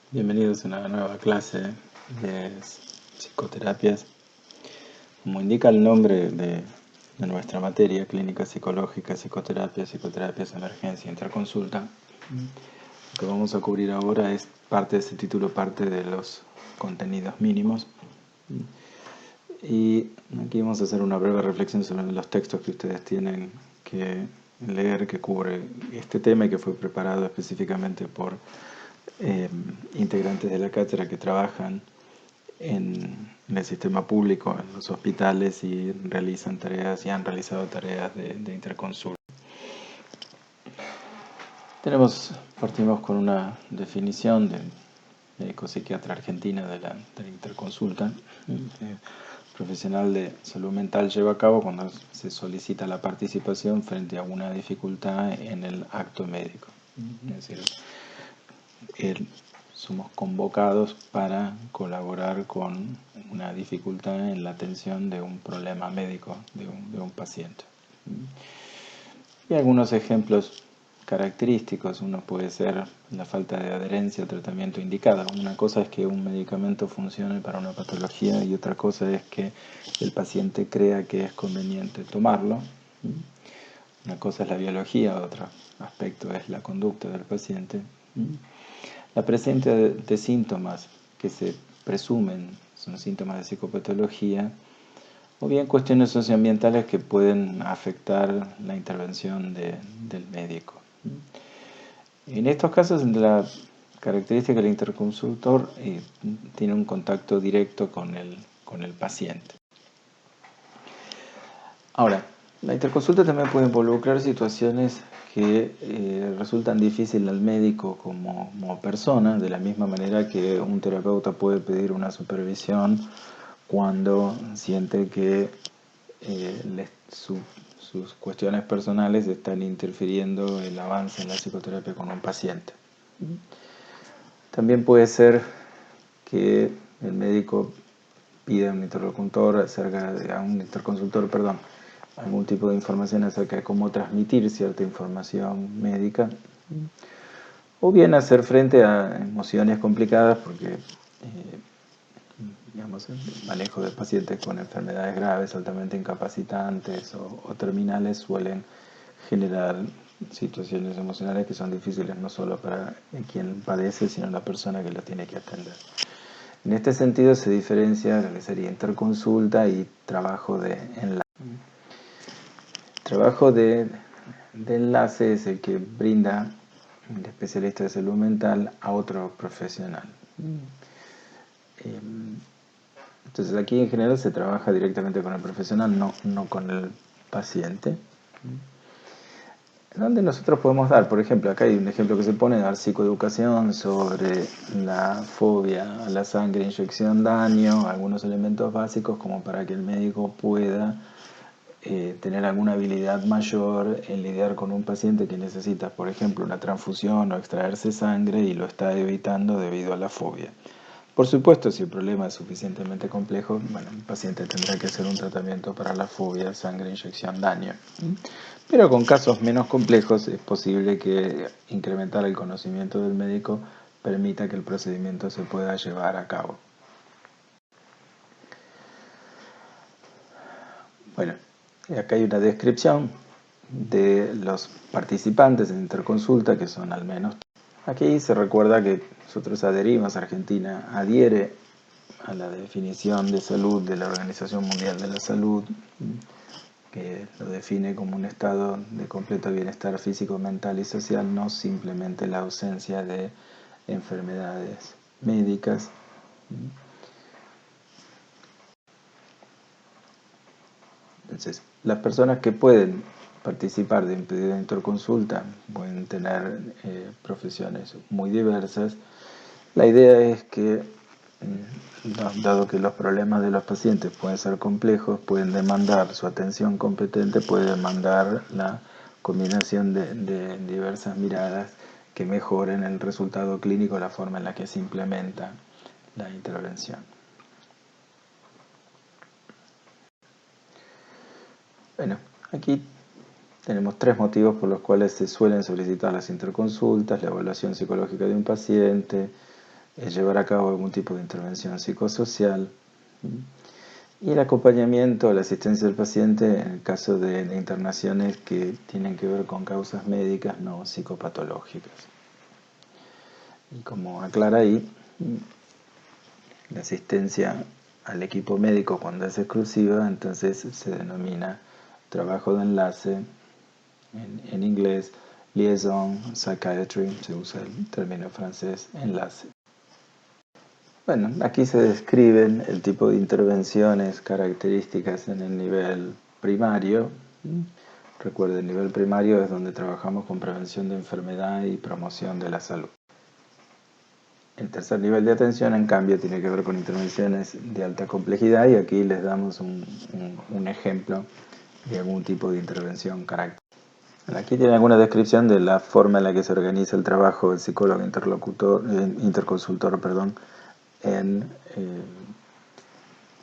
Bienvenidos a una nueva clase de psicoterapias. Como indica el nombre de nuestra materia, clínica psicológica, psicoterapias de emergencia, interconsulta, lo que vamos a cubrir ahora es parte de ese título, parte de los contenidos mínimos. Y aquí vamos a hacer una breve reflexión sobre los textos que ustedes tienen que leer, que cubre este tema y que fue preparado específicamente por integrantes de la cátedra que trabajan en el sistema público, en los hospitales, y realizan tareas y han realizado tareas de interconsulta. Partimos con una definición de médico psiquiatra argentina de la interconsulta. Profesional de salud mental lleva a cabo cuando se solicita la participación frente a una dificultad en el acto médico. Es decir, somos convocados para colaborar con una dificultad en la atención de un problema médico de un paciente. Y algunos ejemplos característicos: uno puede ser la falta de adherencia al tratamiento indicado. Una cosa es que un medicamento funcione para una patología y otra cosa es que el paciente crea que es conveniente tomarlo. Una cosa es la biología, otro aspecto es la conducta del paciente. La presencia de síntomas que se presumen son síntomas de psicopatología, o bien cuestiones socioambientales que pueden afectar la intervención del médico. En estos casos, la característica del interconsultor tiene un contacto directo con el paciente. Ahora, la interconsulta también puede involucrar situaciones que resultan difíciles al médico como persona, de la misma manera que un terapeuta puede pedir una supervisión cuando siente que sus cuestiones personales están interfiriendo el avance en la psicoterapia con un paciente. También puede ser que el médico pida a un interconsultor algún tipo de información acerca de cómo transmitir cierta información médica, o bien hacer frente a emociones complicadas, porque el manejo de pacientes con enfermedades graves, altamente incapacitantes o terminales suelen generar situaciones emocionales que son difíciles no solo para quien padece, sino la persona que lo tiene que atender. En este sentido se diferencia lo que sería interconsulta y trabajo de enlace. Trabajo de enlace es el que brinda el especialista de salud mental a otro profesional. Entonces aquí en general se trabaja directamente con el profesional, no con el paciente. ¿Dónde nosotros podemos dar? Por ejemplo, acá hay un ejemplo que se pone: dar psicoeducación sobre la fobia a la sangre, inyección, daño, algunos elementos básicos como para que el médico pueda tener alguna habilidad mayor en lidiar con un paciente que necesita, por ejemplo, una transfusión o extraerse sangre y lo está evitando debido a la fobia. Por supuesto, si el problema es suficientemente complejo, el paciente tendrá que hacer un tratamiento para la fobia, sangre, inyección, daño. Pero con casos menos complejos es posible que incrementar el conocimiento del médico permita que el procedimiento se pueda llevar a cabo. Bueno, acá hay una descripción de los participantes en interconsulta, que son al menos. Aquí se recuerda que nosotros adherimos, Argentina adhiere a la definición de salud de la Organización Mundial de la Salud, que lo define como un estado de completo bienestar físico, mental y social, no simplemente la ausencia de enfermedades médicas. Entonces, las personas que pueden participar de interconsulta pueden tener profesiones muy diversas. La idea es que, dado que los problemas de los pacientes pueden ser complejos, pueden demandar su atención competente, puede demandar la combinación de diversas miradas que mejoren el resultado clínico, la forma en la que se implementa la intervención. Bueno, aquí tenemos 3 motivos por los cuales se suelen solicitar las interconsultas: la evaluación psicológica de un paciente, llevar a cabo algún tipo de intervención psicosocial, y el acompañamiento, la asistencia del paciente en el caso de internaciones que tienen que ver con causas médicas no psicopatológicas. Y como aclara ahí, la asistencia al equipo médico cuando es exclusiva, entonces se denomina trabajo de enlace, en inglés, liaison psychiatry, se usa el término francés, enlace. Bueno, aquí se describen el tipo de intervenciones características en el nivel primario. Recuerden, el nivel primario es donde trabajamos con prevención de enfermedad y promoción de la salud. El tercer nivel de atención, en cambio, tiene que ver con intervenciones de alta complejidad y aquí les damos un ejemplo de algún tipo de intervención característica. Aquí tiene alguna descripción de la forma en la que se organiza el trabajo del psicólogo interconsultor, en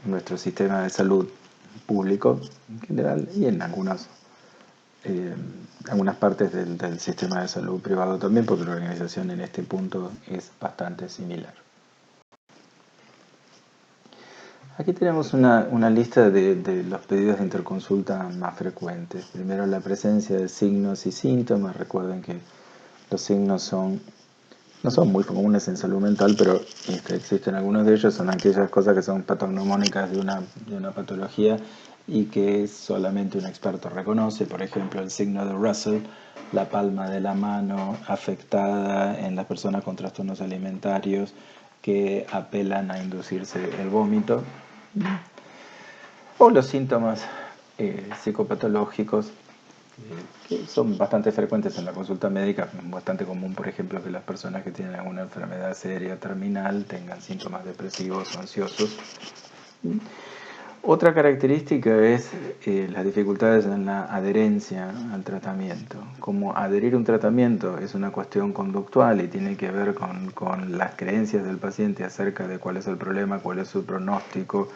nuestro sistema de salud público en general y en algunas partes del sistema de salud privado también, porque la organización en este punto es bastante similar. Aquí tenemos una lista de los pedidos de interconsulta más frecuentes. Primero, la presencia de signos y síntomas. Recuerden que los signos no son muy comunes en salud mental, pero existen algunos de ellos. Son aquellas cosas que son patognomónicas de una patología y que solamente un experto reconoce. Por ejemplo, el signo de Russell, la palma de la mano afectada en las personas con trastornos alimentarios que apelan a inducirse el vómito, o los síntomas psicopatológicos que son bastante frecuentes en la consulta médica. Es bastante común, por ejemplo, que las personas que tienen alguna enfermedad seria terminal tengan síntomas depresivos o ansiosos. Otra característica es las dificultades en la adherencia al tratamiento. Como adherir a un tratamiento es una cuestión conductual y tiene que ver con las creencias del paciente acerca de cuál es el problema, cuál es su pronóstico,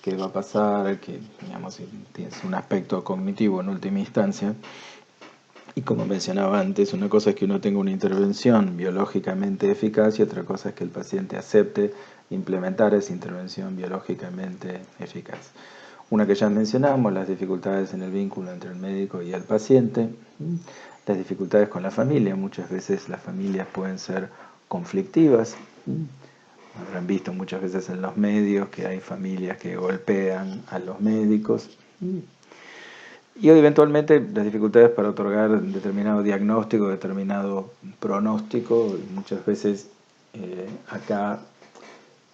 qué va a pasar, que digamos, es un aspecto cognitivo en última instancia. Y como mencionaba antes, una cosa es que uno tenga una intervención biológicamente eficaz y otra cosa es que el paciente acepte implementar esa intervención biológicamente eficaz. Una que ya mencionamos, las dificultades en el vínculo entre el médico y el paciente, las dificultades con la familia. Muchas veces las familias pueden ser conflictivas. Habrán visto muchas veces en los medios que hay familias que golpean a los médicos. Y eventualmente las dificultades para otorgar determinado diagnóstico, determinado pronóstico. Muchas veces acá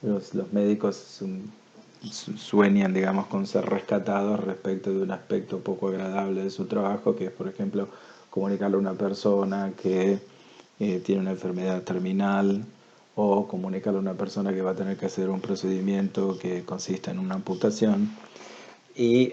los médicos sueñan, digamos, con ser rescatados respecto de un aspecto poco agradable de su trabajo, que es, por ejemplo, comunicarle a una persona que tiene una enfermedad terminal, o comunicarle a una persona que va a tener que hacer un procedimiento que consiste en una amputación. Y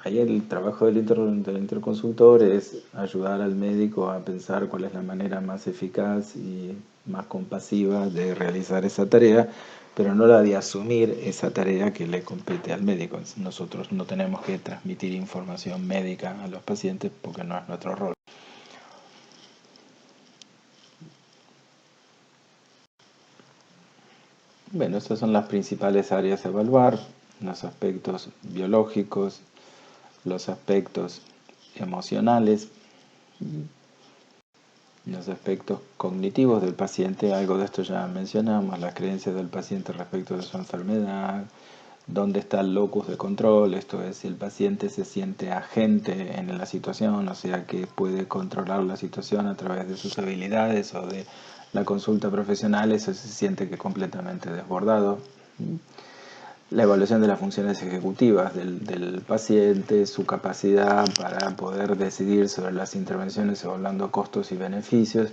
ahí el trabajo del interconsultor es ayudar al médico a pensar cuál es la manera más eficaz y más compasiva de realizar esa tarea, pero no la de asumir esa tarea que le compete al médico. Nosotros no tenemos que transmitir información médica a los pacientes porque no es nuestro rol. Bueno, estas son las principales áreas a evaluar: los aspectos biológicos, los aspectos emocionales, los aspectos cognitivos del paciente. Algo de esto ya mencionamos: las creencias del paciente respecto de su enfermedad, dónde está el locus de control, esto es, si el paciente se siente agente en la situación, o sea que puede controlar la situación a través de sus habilidades o de la consulta profesional, eso se siente que completamente desbordado. La evaluación de las funciones ejecutivas del paciente, su capacidad para poder decidir sobre las intervenciones evaluando costos y beneficios.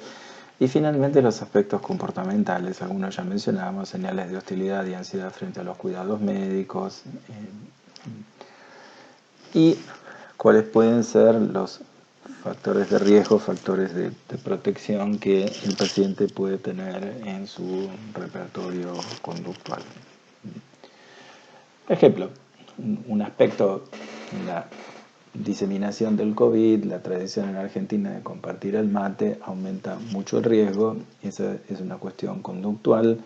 Y finalmente los aspectos comportamentales, algunos ya mencionamos: señales de hostilidad y ansiedad frente a los cuidados médicos. Y cuáles pueden ser los factores de riesgo, factores de protección que el paciente puede tener en su repertorio conductual. Ejemplo, un aspecto en la diseminación del COVID, la tradición en Argentina de compartir el mate aumenta mucho el riesgo. Esa es una cuestión conductual,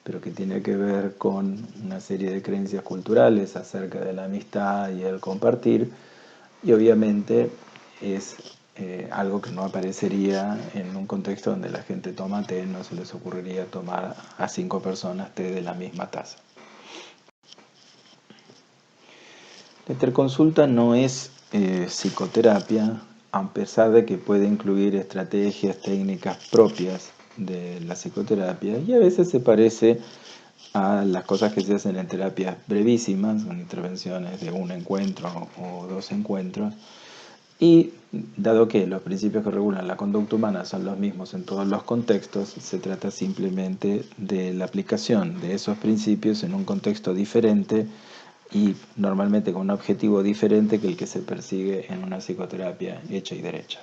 pero que tiene que ver con una serie de creencias culturales acerca de la amistad y el compartir, y obviamente es algo que no aparecería en un contexto donde la gente toma té. No se les ocurriría tomar a 5 personas té de la misma taza. La interconsulta no es psicoterapia, a pesar de que puede incluir estrategias, técnicas propias de la psicoterapia, y a veces se parece a las cosas que se hacen en terapias brevísimas, con intervenciones de un encuentro o 2 encuentros. Y dado que los principios que regulan la conducta humana son los mismos en todos los contextos, se trata simplemente de la aplicación de esos principios en un contexto diferente y normalmente con un objetivo diferente que el que se persigue en una psicoterapia hecha y derecha.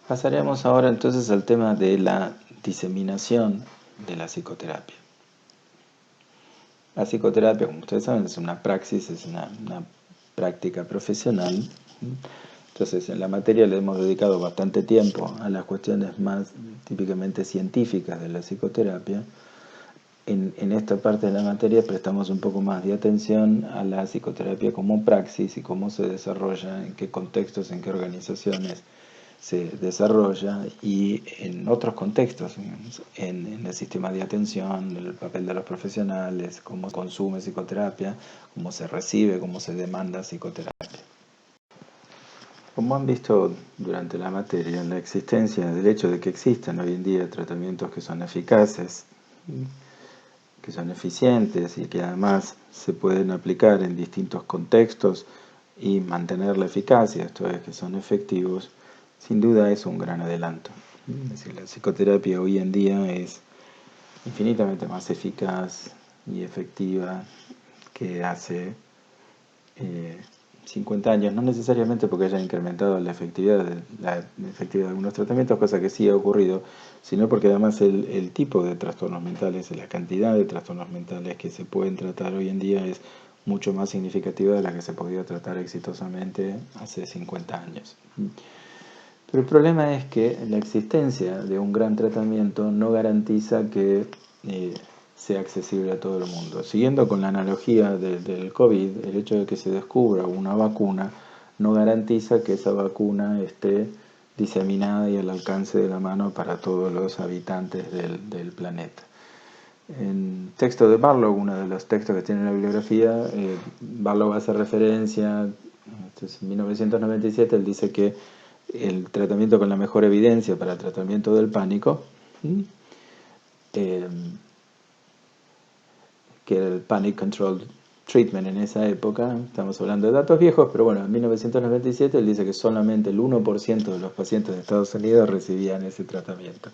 Pasaremos ahora entonces al tema de la diseminación de la psicoterapia. La psicoterapia, como ustedes saben, es una praxis, es una práctica profesional. Entonces, en la materia le hemos dedicado bastante tiempo a las cuestiones más típicamente científicas de la psicoterapia. En esta parte de la materia prestamos un poco más de atención a la psicoterapia como praxis y cómo se desarrolla, en qué contextos, en qué organizaciones se desarrolla, y en otros contextos, en el sistema de atención, el papel de los profesionales, cómo se consume psicoterapia, cómo se recibe, cómo se demanda psicoterapia. Como han visto durante la materia, la existencia del hecho de que existan hoy en día tratamientos que son eficaces, que son eficientes y que además se pueden aplicar en distintos contextos y mantener la eficacia, esto es, que son efectivos, sin duda es un gran adelanto. Es decir, la psicoterapia hoy en día es infinitamente más eficaz y efectiva que hace 50 años, no necesariamente porque haya incrementado la efectividad de algunos tratamientos, cosa que sí ha ocurrido, sino porque además el tipo de trastornos mentales, la cantidad de trastornos mentales que se pueden tratar hoy en día es mucho más significativa de la que se podía tratar exitosamente hace 50 años. Pero el problema es que la existencia de un gran tratamiento no garantiza que sea accesible a todo el mundo. Siguiendo con la analogía del COVID, el hecho de que se descubra una vacuna no garantiza que esa vacuna esté diseminada y al alcance de la mano para todos los habitantes del planeta. En texto de Barlow, uno de los textos que tiene la bibliografía, Barlow hace referencia, entonces, en 1997 él dice que el tratamiento con la mejor evidencia para el tratamiento del pánico, que era el Panic Control Treatment en esa época, estamos hablando de datos viejos, pero bueno, en 1997 él dice que solamente el 1% de los pacientes de Estados Unidos recibían ese tratamiento.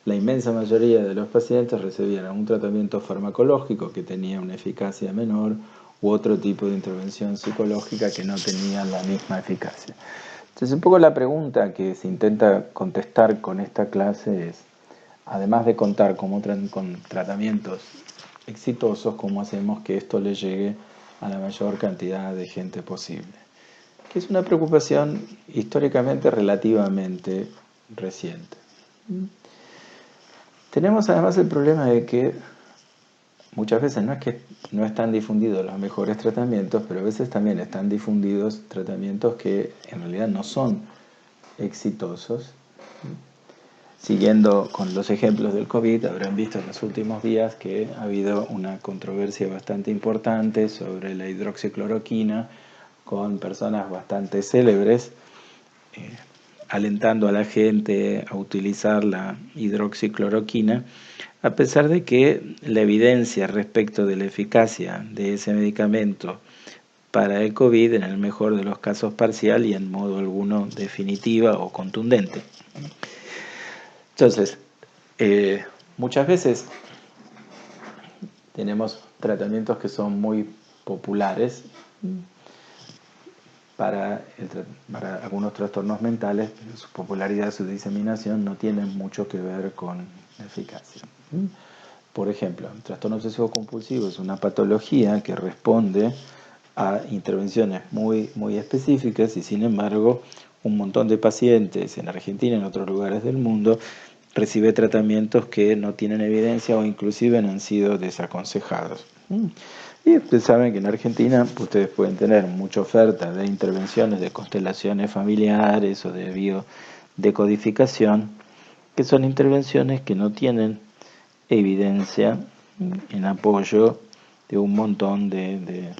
La inmensa mayoría de los pacientes recibían un tratamiento farmacológico que tenía una eficacia menor u otro tipo de intervención psicológica que no tenía la misma eficacia. Entonces, un poco la pregunta que se intenta contestar con esta clase es, además de contar con tratamientos exitosos, ¿cómo hacemos que esto le llegue a la mayor cantidad de gente posible? Que es una preocupación históricamente relativamente reciente. Tenemos además el problema de que muchas veces no es que no están difundidos los mejores tratamientos, pero a veces también están difundidos tratamientos que en realidad no son exitosos. Siguiendo con los ejemplos del COVID, habrán visto en los últimos días que ha habido una controversia bastante importante sobre la hidroxicloroquina, con personas bastante célebres alentando a la gente a utilizar la hidroxicloroquina, a pesar de que la evidencia respecto de la eficacia de ese medicamento para el COVID, en el mejor de los casos parcial y en modo alguno definitiva o contundente. Entonces, muchas veces tenemos tratamientos que son muy populares para algunos trastornos mentales, pero su popularidad, su diseminación no tienen mucho que ver con la eficacia. Por ejemplo, el trastorno obsesivo compulsivo es una patología que responde a intervenciones muy, muy específicas y sin embargo un montón de pacientes en Argentina y en otros lugares del mundo recibe tratamientos que no tienen evidencia o inclusive han sido desaconsejados. Y ustedes saben que en Argentina ustedes pueden tener mucha oferta de intervenciones de constelaciones familiares o de biodecodificación, que son intervenciones que no tienen evidencia en apoyo de un montón de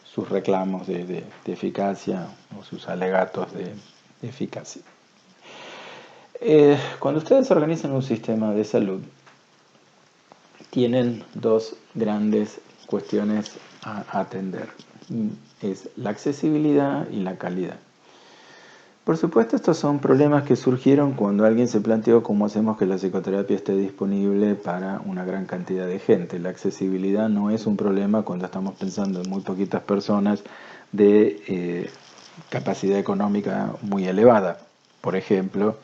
sus reclamos de eficacia o sus alegatos de eficacia. Cuando ustedes organizan un sistema de salud, tienen dos grandes cuestiones a atender. Es la accesibilidad y la calidad. Por supuesto, estos son problemas que surgieron cuando alguien se planteó cómo hacemos que la psicoterapia esté disponible para una gran cantidad de gente. La accesibilidad no es un problema cuando estamos pensando en muy poquitas personas de capacidad económica muy elevada. Por ejemplo,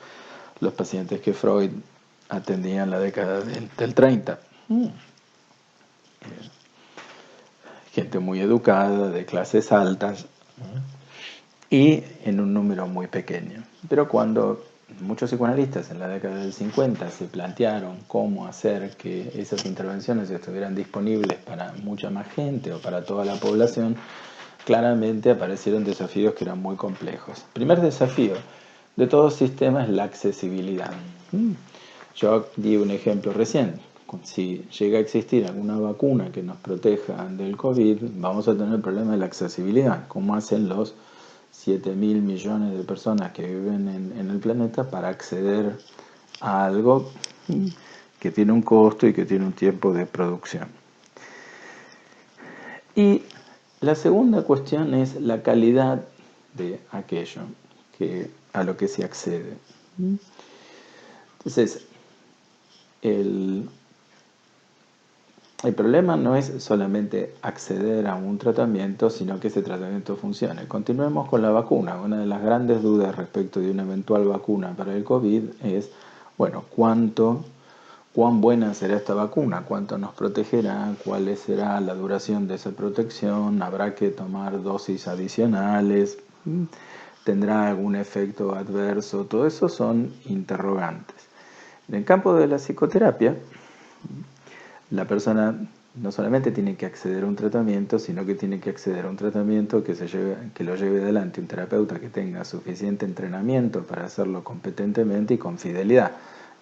los pacientes que Freud atendía en la década del 30. Gente muy educada, de clases altas, y en un número muy pequeño. Pero cuando muchos psicoanalistas en la década del 50 se plantearon cómo hacer que esas intervenciones estuvieran disponibles para mucha más gente o para toda la población, claramente aparecieron desafíos que eran muy complejos. El primer desafío de todo sistema es la accesibilidad. Yo di un ejemplo recién. Si llega a existir alguna vacuna que nos proteja del COVID, vamos a tener el problema de la accesibilidad. ¿Cómo hacen los 7.000 millones de personas que viven en el planeta para acceder a algo que tiene un costo y que tiene un tiempo de producción? Y la segunda cuestión es la calidad de aquello a lo que se accede. Entonces, el problema no es solamente acceder a un tratamiento, sino que ese tratamiento funcione. Continuemos con la vacuna. Una de las grandes dudas respecto de una eventual vacuna para el COVID es, bueno, ¿cuán buena será esta vacuna? ¿Cuánto nos protegerá? ¿Cuál será la duración de esa protección? ¿Habrá que tomar dosis adicionales? ¿Tendrá algún efecto adverso? Todo eso son interrogantes. En el campo de la psicoterapia, la persona no solamente tiene que acceder a un tratamiento, sino que tiene que acceder a un tratamiento que lo lleve adelante un terapeuta que tenga suficiente entrenamiento para hacerlo competentemente y con fidelidad.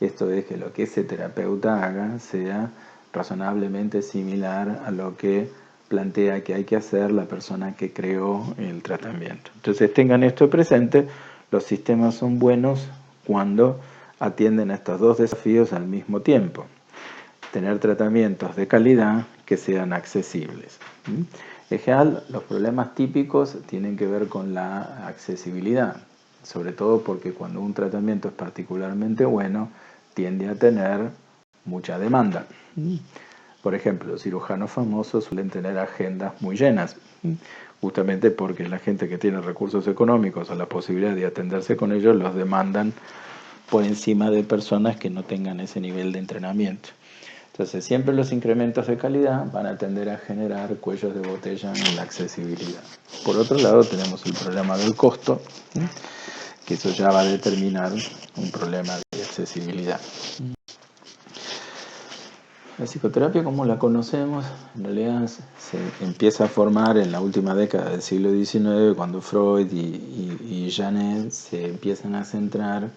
Esto es que lo que ese terapeuta haga sea razonablemente similar a lo que plantea que hay que hacer la persona que creó el tratamiento. Entonces tengan esto presente, los sistemas son buenos cuando atienden a estos dos desafíos al mismo tiempo. Tener tratamientos de calidad que sean accesibles. En general, los problemas típicos tienen que ver con la accesibilidad, sobre todo porque cuando un tratamiento es particularmente bueno, tiende a tener mucha demanda. Por ejemplo, los cirujanos famosos suelen tener agendas muy llenas, justamente porque la gente que tiene recursos económicos o la posibilidad de atenderse con ellos los demandan por encima de personas que no tengan ese nivel de entrenamiento. Entonces, siempre los incrementos de calidad van a tender a generar cuellos de botella en la accesibilidad. Por otro lado, tenemos el problema del costo, que eso ya va a determinar un problema de accesibilidad. La psicoterapia, como la conocemos, en realidad se empieza a formar en la última década del siglo XIX, cuando Freud y Janet se empiezan a centrar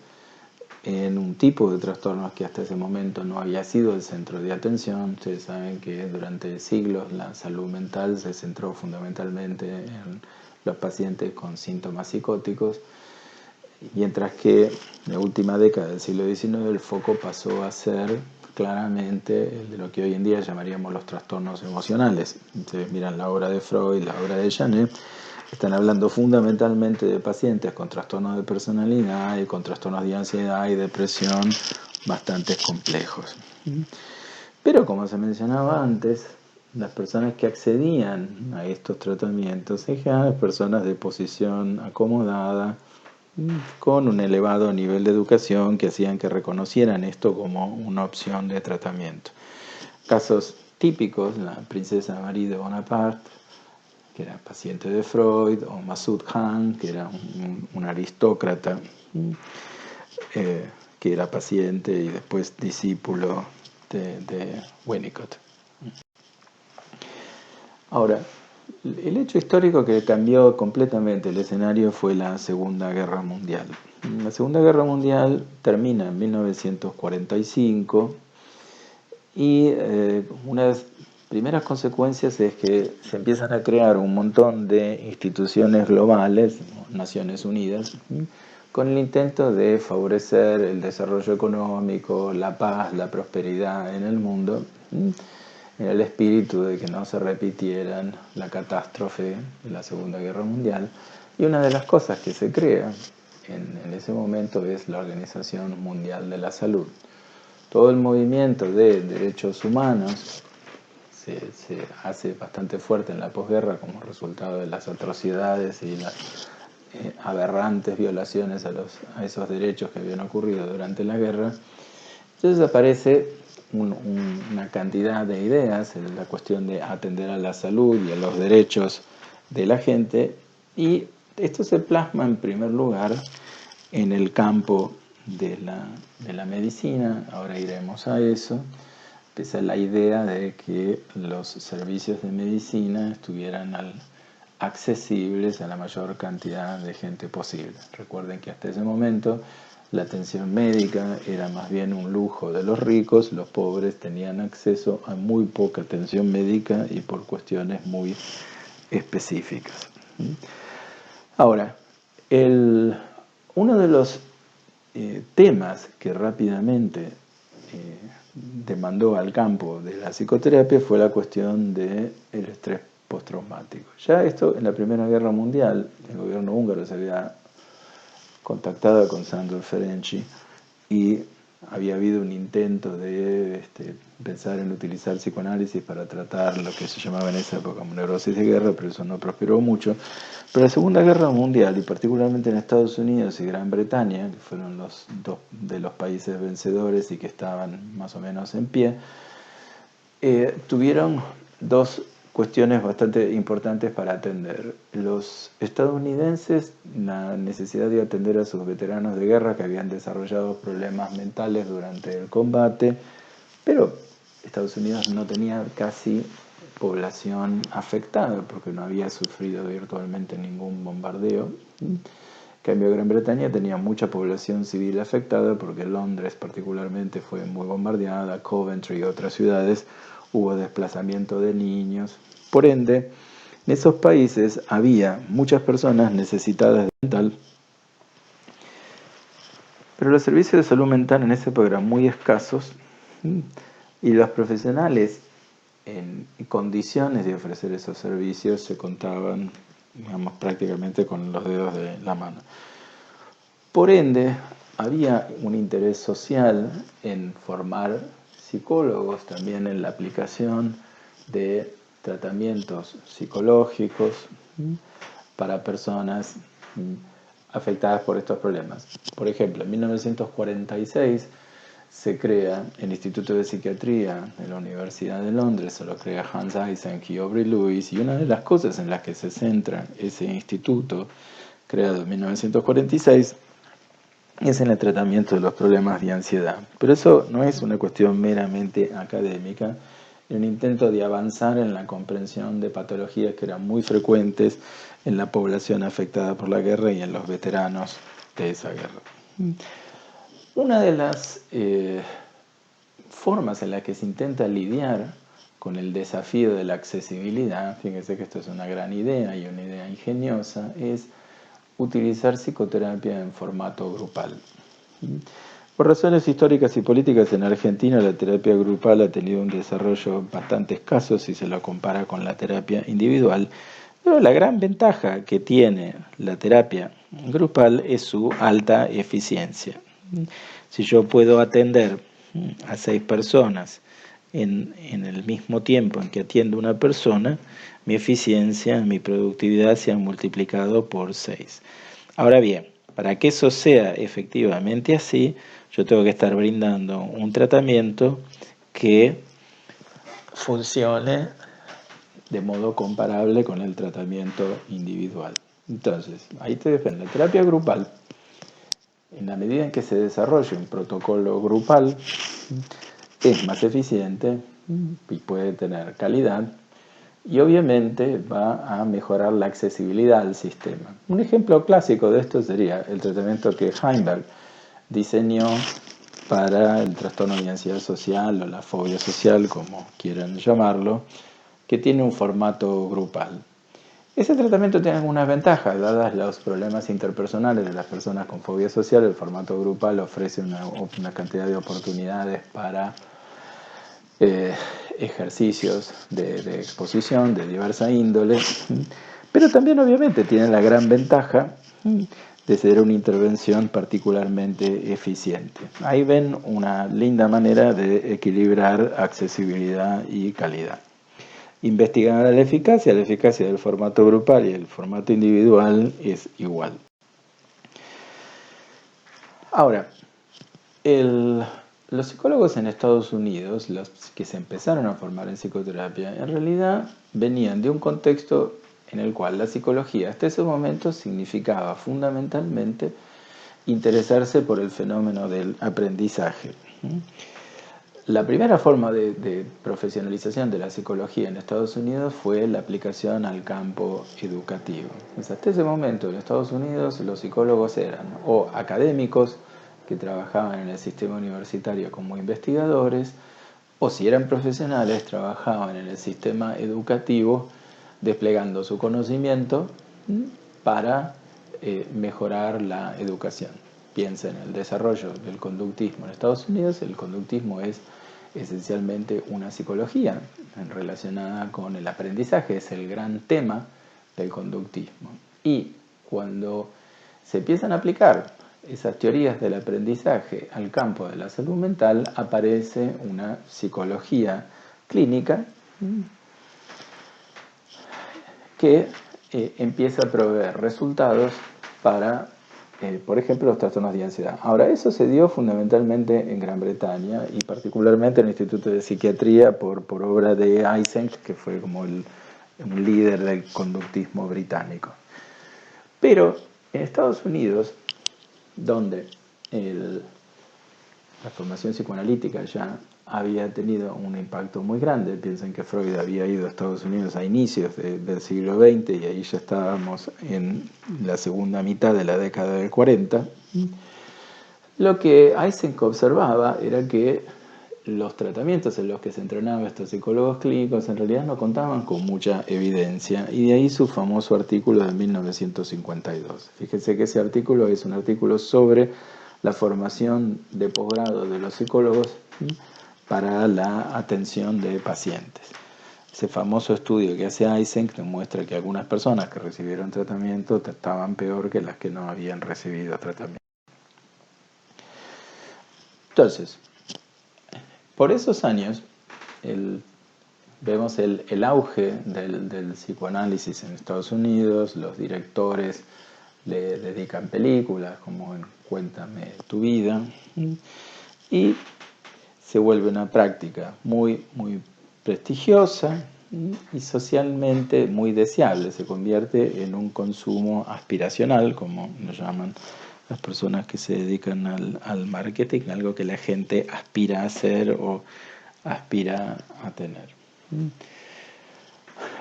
en un tipo de trastornos que hasta ese momento no había sido el centro de atención. Ustedes saben que durante siglos la salud mental se centró fundamentalmente en los pacientes con síntomas psicóticos, mientras que en la última década del siglo XIX el foco pasó a ser claramente el de lo que hoy en día llamaríamos los trastornos emocionales. Ustedes miran la obra de Freud, la obra de Janet, están hablando fundamentalmente de pacientes con trastornos de personalidad y con trastornos de ansiedad y depresión bastante complejos. Pero como se mencionaba antes, las personas que accedían a estos tratamientos eran personas de posición acomodada, con un elevado nivel de educación que hacían que reconocieran esto como una opción de tratamiento. Casos típicos, la princesa Marie de Bonaparte, que era paciente de Freud, o Masood Khan, que era un aristócrata, que era paciente y después discípulo de Winnicott. Ahora, el hecho histórico que cambió completamente el escenario fue la Segunda Guerra Mundial. La Segunda Guerra Mundial termina en 1945 y una de las primeras consecuencias es que se empiezan a crear un montón de instituciones globales, Naciones Unidas, con el intento de favorecer el desarrollo económico, la paz, la prosperidad en el mundo, en el espíritu de que no se repitieran la catástrofe de la Segunda Guerra Mundial. Y una de las cosas que se crea en ese momento es la Organización Mundial de la Salud. Todo el movimiento de derechos humanos se hace bastante fuerte en la posguerra como resultado de las atrocidades y las aberrantes violaciones a esos derechos que habían ocurrido durante la guerra. Entonces aparece una cantidad de ideas en la cuestión de atender a la salud y a los derechos de la gente, y esto se plasma en primer lugar en el campo de la medicina. Ahora iremos a eso. Empieza la idea de que los servicios de medicina estuvieran accesibles a la mayor cantidad de gente posible. Recuerden que hasta ese momento la atención médica era más bien un lujo de los ricos, los pobres tenían acceso a muy poca atención médica y por cuestiones muy específicas. Ahora, uno de los temas que rápidamente demandó al campo de la psicoterapia fue la cuestión del estrés postraumático. Ya esto en la Primera Guerra Mundial, el gobierno húngaro se había contactado con Sándor Ferenczi y había habido un intento de pensar en utilizar psicoanálisis para tratar lo que se llamaba en esa época como neurosis de guerra, pero eso no prosperó mucho. Pero la Segunda Guerra Mundial, y particularmente en Estados Unidos y Gran Bretaña, que fueron los dos de los países vencedores y que estaban más o menos en pie, tuvieron dos cuestiones bastante importantes para atender. Los estadounidenses, la necesidad de atender a sus veteranos de guerra que habían desarrollado problemas mentales durante el combate, pero Estados Unidos no tenía casi población afectada porque no había sufrido virtualmente ningún bombardeo. En cambio, Gran Bretaña tenía mucha población civil afectada porque Londres particularmente fue muy bombardeada, Coventry y otras ciudades, hubo desplazamiento de niños. Por ende, en esos países había muchas personas necesitadas de mental, pero los servicios de salud mental en esa época eran muy escasos y los profesionales en condiciones de ofrecer esos servicios se contaban, digamos, prácticamente con los dedos de la mano. Por ende, había un interés social en formar psicólogos, también en la aplicación de tratamientos psicológicos para personas afectadas por estos problemas. Por ejemplo, en 1946 se crea el Instituto de Psiquiatría de la Universidad de Londres, se lo crea Hans Eysenck y Aubrey Lewis, y una de las cosas en las que se centra ese instituto, creado en 1946, es en el tratamiento de los problemas de ansiedad. Pero eso no es una cuestión meramente académica, es un intento de avanzar en la comprensión de patologías que eran muy frecuentes en la población afectada por la guerra y en los veteranos de esa guerra. Una de las formas en las que se intenta lidiar con el desafío de la accesibilidad, fíjense que esto es una gran idea y una idea ingeniosa, es utilizar psicoterapia en formato grupal. Por razones históricas y políticas en Argentina la terapia grupal ha tenido un desarrollo bastante escaso si se lo compara con la terapia individual, pero la gran ventaja que tiene la terapia grupal es su alta eficiencia. Si yo puedo atender a 6 personas en el mismo tiempo en que atiendo una persona, mi eficiencia, mi productividad se han multiplicado por 6. Ahora bien, para que eso sea efectivamente así, yo tengo que estar brindando un tratamiento que funcione de modo comparable con el tratamiento individual. Entonces, ahí te depende. La terapia grupal, en la medida en que se desarrolle un protocolo grupal, es más eficiente y puede tener calidad y obviamente va a mejorar la accesibilidad al sistema. Un ejemplo clásico de esto sería el tratamiento que Heimberg diseñó para el trastorno de ansiedad social o la fobia social, como quieran llamarlo, que tiene un formato grupal. Ese tratamiento tiene algunas ventajas, dadas los problemas interpersonales de las personas con fobia social. El formato grupal ofrece una cantidad de oportunidades para ejercicios de exposición de diversa índole, pero también obviamente tiene la gran ventaja de ser una intervención particularmente eficiente. Ahí ven una linda manera de equilibrar accesibilidad y calidad. Investigar la eficacia del formato grupal y el formato individual es igual. Ahora, los psicólogos en Estados Unidos, los que se empezaron a formar en psicoterapia, en realidad venían de un contexto en el cual la psicología hasta ese momento significaba fundamentalmente interesarse por el fenómeno del aprendizaje. La primera forma de profesionalización de la psicología en Estados Unidos fue la aplicación al campo educativo. Hasta ese momento en Estados Unidos los psicólogos eran o académicos que trabajaban en el sistema universitario como investigadores, o si eran profesionales trabajaban en el sistema educativo desplegando su conocimiento para mejorar la educación. Piensa en el desarrollo del conductismo en Estados Unidos. El conductismo es esencialmente una psicología relacionada con el aprendizaje, es el gran tema del conductismo. Y cuando se empiezan a aplicar esas teorías del aprendizaje al campo de la salud mental, aparece una psicología clínica que empieza a proveer resultados para, por ejemplo, los trastornos de ansiedad. Ahora, eso se dio fundamentalmente en Gran Bretaña y particularmente en el Instituto de Psiquiatría por obra de Eysenck, que fue como un líder del conductismo británico. Pero en Estados Unidos, donde la formación psicoanalítica ya había tenido un impacto muy grande. Piensen que Freud había ido a Estados Unidos a inicios del siglo XX y ahí ya estábamos en la segunda mitad de la década del 40. Lo que Eysenck observaba era que los tratamientos en los que se entrenaban estos psicólogos clínicos en realidad no contaban con mucha evidencia, y de ahí su famoso artículo de 1952. Fíjense que ese artículo es un artículo sobre la formación de posgrado de los psicólogos para la atención de pacientes. Ese famoso estudio que hace Eysenck demuestra que algunas personas que recibieron tratamiento estaban peor que las que no habían recibido tratamiento. Entonces, por esos años vemos el auge del psicoanálisis en Estados Unidos. Los directores le dedican películas como en Cuéntame tu vida, y se vuelve una práctica muy, muy prestigiosa y socialmente muy deseable. Se convierte en un consumo aspiracional, como lo llaman las personas que se dedican al marketing, algo que la gente aspira a hacer o aspira a tener.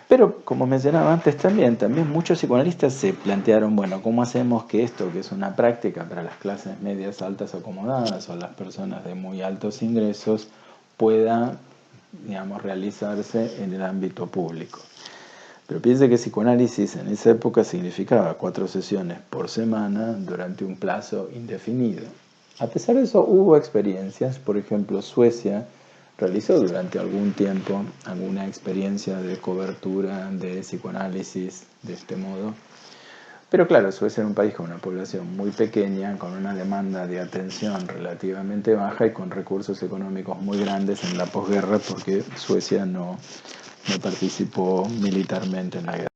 Pero, como mencionaba antes también muchos psicoanalistas se plantearon, bueno, ¿cómo hacemos que esto, que es una práctica para las clases medias altas acomodadas o las personas de muy altos ingresos, pueda, digamos, realizarse en el ámbito público? Pero piense que psicoanálisis en esa época significaba 4 sesiones por semana durante un plazo indefinido. A pesar de eso, hubo experiencias. Por ejemplo, Suecia realizó durante algún tiempo alguna experiencia de cobertura de psicoanálisis de este modo. Pero claro, Suecia era un país con una población muy pequeña, con una demanda de atención relativamente baja y con recursos económicos muy grandes en la posguerra, porque Suecia no participó militarmente en la guerra.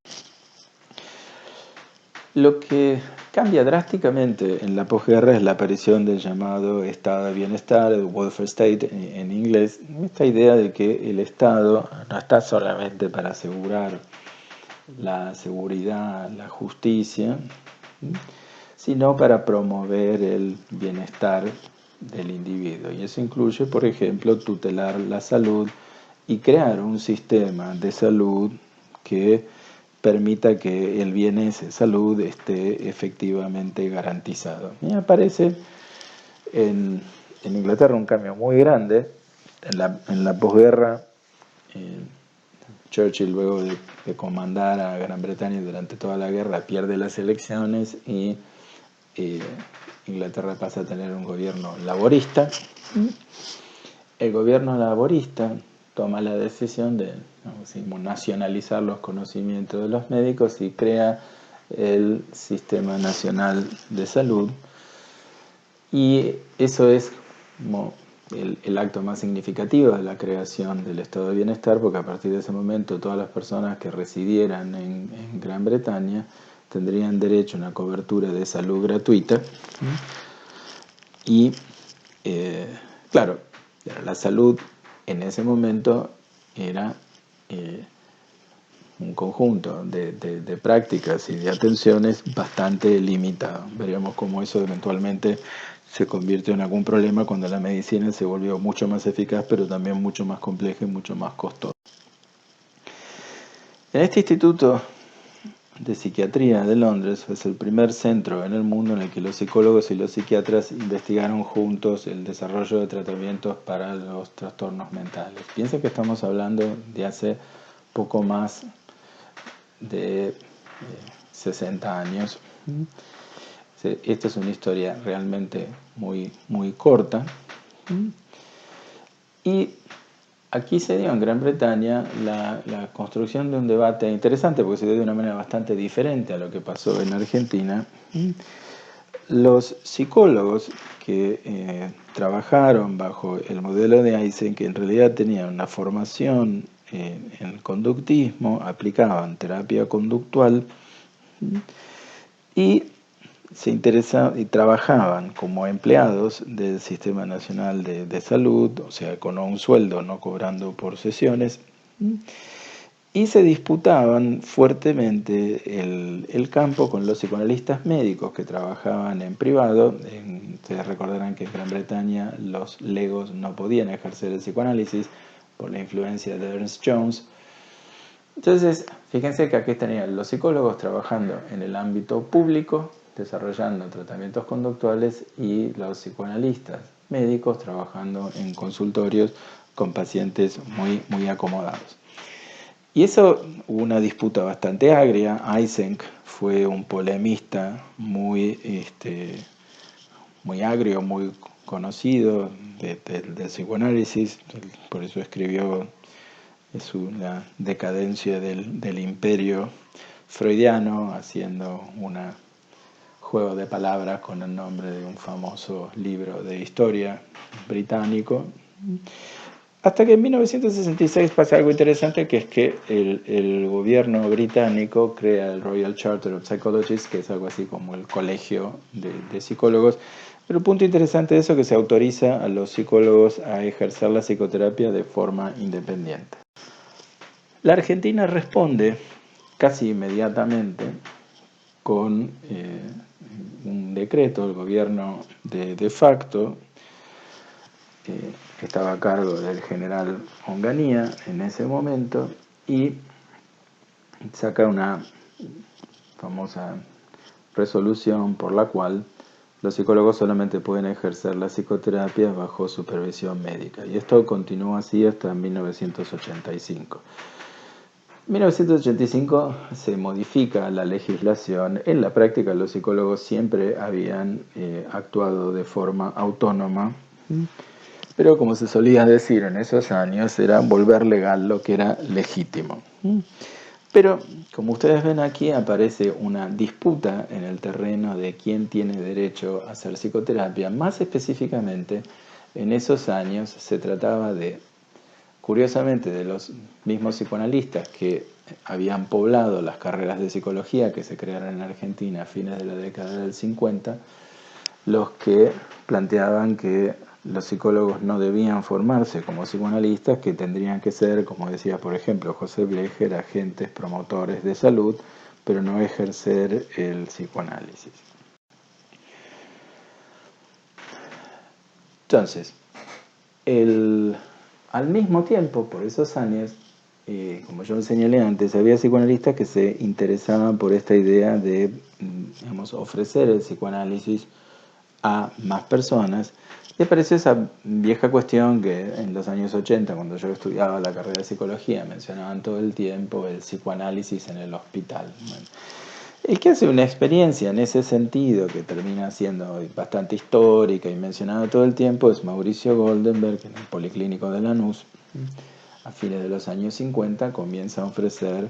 Lo que cambia drásticamente en la posguerra es la aparición del llamado estado de bienestar, el welfare state en inglés, esta idea de que el Estado no está solamente para asegurar la seguridad, la justicia, sino para promover el bienestar del individuo. Y eso incluye, por ejemplo, tutelar la salud y crear un sistema de salud que permita que el bienestar de salud esté efectivamente garantizado. Y aparece en Inglaterra un cambio muy grande. En la posguerra, Churchill, luego de comandar a Gran Bretaña durante toda la guerra, pierde las elecciones y Inglaterra pasa a tener un gobierno laborista. El gobierno laborista toma la decisión de nacionalizar los conocimientos de los médicos y crea el Sistema Nacional de Salud. Y eso es como el acto más significativo de la creación del estado de bienestar, porque a partir de ese momento todas las personas que residieran en Gran Bretaña tendrían derecho a una cobertura de salud gratuita. Y claro, la salud en ese momento era un conjunto de prácticas y de atenciones bastante limitado. Veremos cómo eso eventualmente se convierte en algún problema cuando la medicina se volvió mucho más eficaz, pero también mucho más compleja y mucho más costosa. En este instituto de psiquiatría de Londres es el primer centro en el mundo en el que los psicólogos y los psiquiatras investigaron juntos el desarrollo de tratamientos para los trastornos mentales. Piensa que estamos hablando de hace poco más de 60 años. Esta es una historia realmente muy corta. Y aquí se dio en Gran Bretaña la construcción de un debate interesante, porque se dio de una manera bastante diferente a lo que pasó en Argentina. Los psicólogos que trabajaron bajo el modelo de Eysenck, que en realidad tenían una formación en el conductismo, aplicaban terapia conductual y se interesaban y trabajaban como empleados del Sistema Nacional de Salud, o sea, con un sueldo, no cobrando por sesiones, y se disputaban fuertemente el campo con los psicoanalistas médicos que trabajaban en privado. Ustedes recordarán que en Gran Bretaña los legos no podían ejercer el psicoanálisis por la influencia de Ernest Jones. Entonces, fíjense que aquí tenían los psicólogos trabajando en el ámbito público, desarrollando tratamientos conductuales, y los psicoanalistas médicos trabajando en consultorios con pacientes muy acomodados. Y eso, hubo una disputa bastante agria. Eysenck fue un polemista muy agrio, muy conocido del psicoanálisis, por eso escribió la decadencia del imperio freudiano, haciendo un juego de palabras con el nombre de un famoso libro de historia británico. Hasta que en 1966 pasa algo interesante, que es que el gobierno británico crea el Royal Charter of Psychologists, que es algo así como el colegio de psicólogos. Pero el punto interesante de eso es que se autoriza a los psicólogos a ejercer la psicoterapia de forma independiente. La Argentina responde casi inmediatamente con un decreto del gobierno de facto, que estaba a cargo del general Onganía en ese momento, y saca una famosa resolución por la cual los psicólogos solamente pueden ejercer la psicoterapia bajo supervisión médica. Y esto continuó así hasta 1985. En 1985 se modifica la legislación. En la práctica los psicólogos siempre habían actuado de forma autónoma, pero como se solía decir en esos años, era volver legal lo que era legítimo. Pero, como ustedes ven aquí, aparece una disputa en el terreno de quién tiene derecho a hacer psicoterapia. Más específicamente, en esos años se trataba de, curiosamente, de los mismos psicoanalistas que habían poblado las carreras de psicología que se crearon en Argentina a fines de la década del 50, los que planteaban que los psicólogos no debían formarse como psicoanalistas, que tendrían que ser, como decía por ejemplo José Blecher, agentes promotores de salud, pero no ejercer el psicoanálisis. Entonces, al mismo tiempo, por esos años, como yo señalé antes, había psicoanalistas que se interesaban por esta idea de, digamos, ofrecer el psicoanálisis a más personas. Y apareció esa vieja cuestión que en los años 80, cuando yo estudiaba la carrera de psicología, mencionaban todo el tiempo el psicoanálisis en el hospital. Bueno, el que hace una experiencia en ese sentido, que termina siendo bastante histórica y mencionada todo el tiempo, es Mauricio Goldenberg, en el Policlínico de Lanús. A fines de los años 50 comienza a ofrecer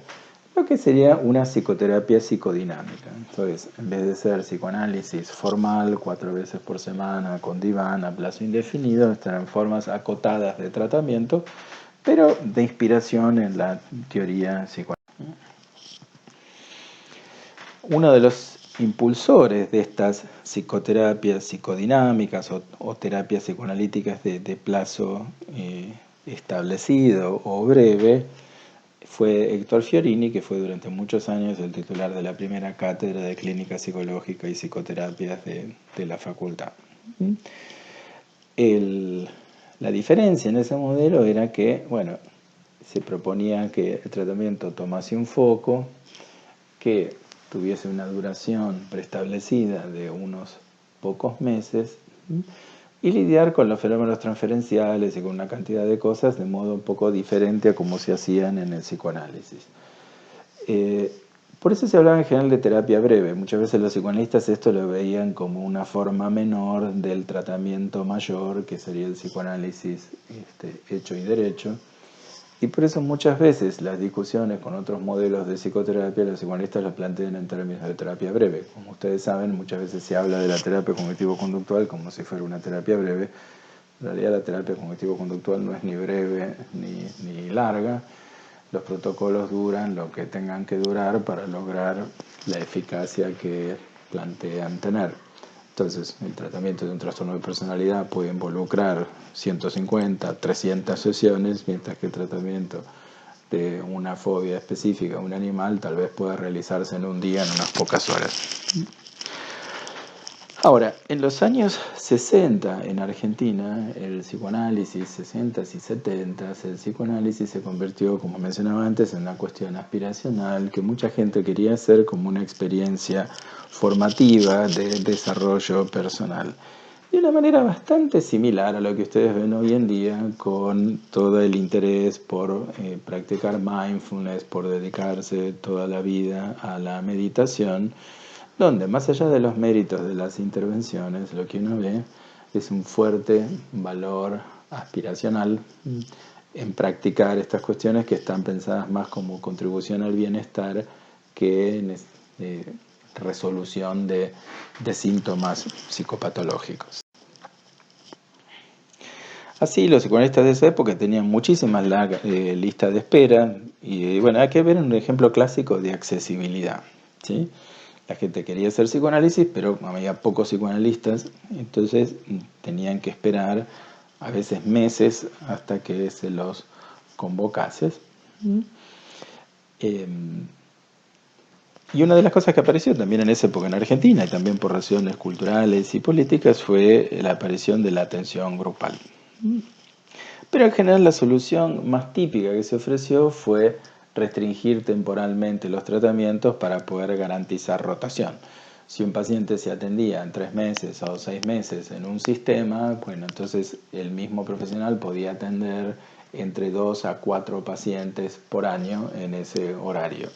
lo que sería una psicoterapia psicodinámica. Entonces, en vez de ser psicoanálisis formal, 4 veces por semana, con diván, a plazo indefinido, están en formas acotadas de tratamiento, pero de inspiración en la teoría psicoanalítica. Uno de los impulsores de estas psicoterapias psicodinámicas o terapias psicoanalíticas de plazo establecido o breve fue Héctor Fiorini, que fue durante muchos años el titular de la primera cátedra de clínica psicológica y psicoterapias de la facultad. La diferencia en ese modelo era que, bueno, se proponía que el tratamiento tomase un foco, que tuviese una duración preestablecida de unos pocos meses y lidiar con los fenómenos transferenciales y con una cantidad de cosas de modo un poco diferente a como se hacían en el psicoanálisis. Por eso se hablaba en general de terapia breve. Muchas veces los psicoanalistas esto lo veían como una forma menor del tratamiento mayor, que sería el psicoanálisis hecho y derecho. Y por eso muchas veces las discusiones con otros modelos de psicoterapia, los psicoanalistas las plantean en términos de terapia breve. Como ustedes saben, muchas veces se habla de la terapia cognitivo-conductual como si fuera una terapia breve. En realidad la terapia cognitivo-conductual no es ni breve ni larga. Los protocolos duran lo que tengan que durar para lograr la eficacia que plantean tener. Entonces, el tratamiento de un trastorno de personalidad puede involucrar 150, 300 sesiones, mientras que el tratamiento de una fobia específica a un animal tal vez pueda realizarse en un día, en unas pocas horas. Ahora, en los años 60 en Argentina, el psicoanálisis, 60s y 70s, el psicoanálisis se convirtió, como mencionaba antes, en una cuestión aspiracional que mucha gente quería hacer como una experiencia formativa de desarrollo personal. De una manera bastante similar a lo que ustedes ven hoy en día con todo el interés por practicar mindfulness, por dedicarse toda la vida a la meditación, donde más allá de los méritos de las intervenciones, lo que uno ve es un fuerte valor aspiracional en practicar estas cuestiones que están pensadas más como contribución al bienestar que en resolución de síntomas psicopatológicos. Así, los psicoanalistas de esa época tenían muchísimas listas de espera y bueno, hay que ver un ejemplo clásico de accesibilidad, ¿sí? La gente quería hacer psicoanálisis, pero había pocos psicoanalistas, entonces tenían que esperar a veces meses hasta que se los convocase. Y una de las cosas que apareció también en esa época en Argentina, y también por razones culturales y políticas, fue la aparición de la atención grupal. Pero en general la solución más típica que se ofreció fue restringir temporalmente los tratamientos para poder garantizar rotación. Si un paciente se atendía en 3 meses o 6 meses en un sistema, bueno, entonces el mismo profesional podía atender entre 2 a 4 pacientes por año en ese horario.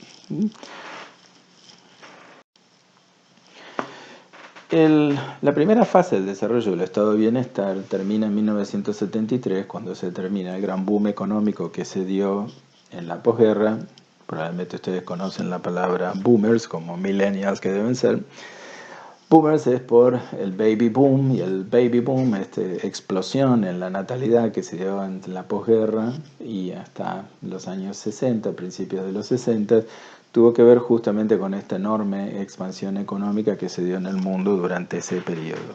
La primera fase del desarrollo del estado de bienestar termina en 1973, cuando se termina el gran boom económico que se dio en la posguerra. Probablemente ustedes conocen la palabra boomers como millennials que deben ser, Boomers es por el baby boom, y el baby boom, explosión en la natalidad que se dio en la posguerra y hasta los años 60, principios de los 60, tuvo que ver justamente con esta enorme expansión económica que se dio en el mundo durante ese periodo.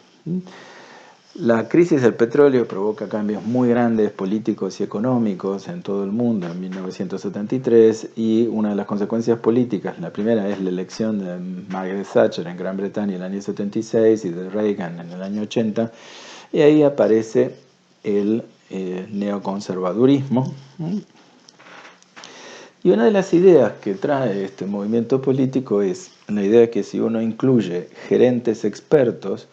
La crisis del petróleo provoca cambios muy grandes políticos y económicos en todo el mundo en 1973, y una de las consecuencias políticas, la primera es la elección de Margaret Thatcher en Gran Bretaña en el año 76 y de Reagan en el año 80, y ahí aparece el neoconservadurismo. Y una de las ideas que trae este movimiento político es la idea que si uno incluye gerentes expertos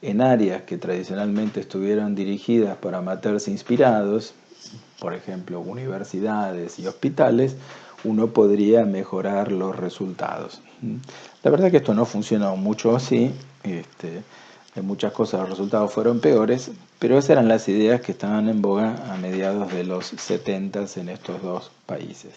en áreas que tradicionalmente estuvieron dirigidas por amateurs inspirados, por ejemplo, universidades y hospitales, uno podría mejorar los resultados. La verdad que esto no funciona mucho así. En muchas cosas los resultados fueron peores, pero esas eran las ideas que estaban en boga a mediados de los 70 en estos dos países.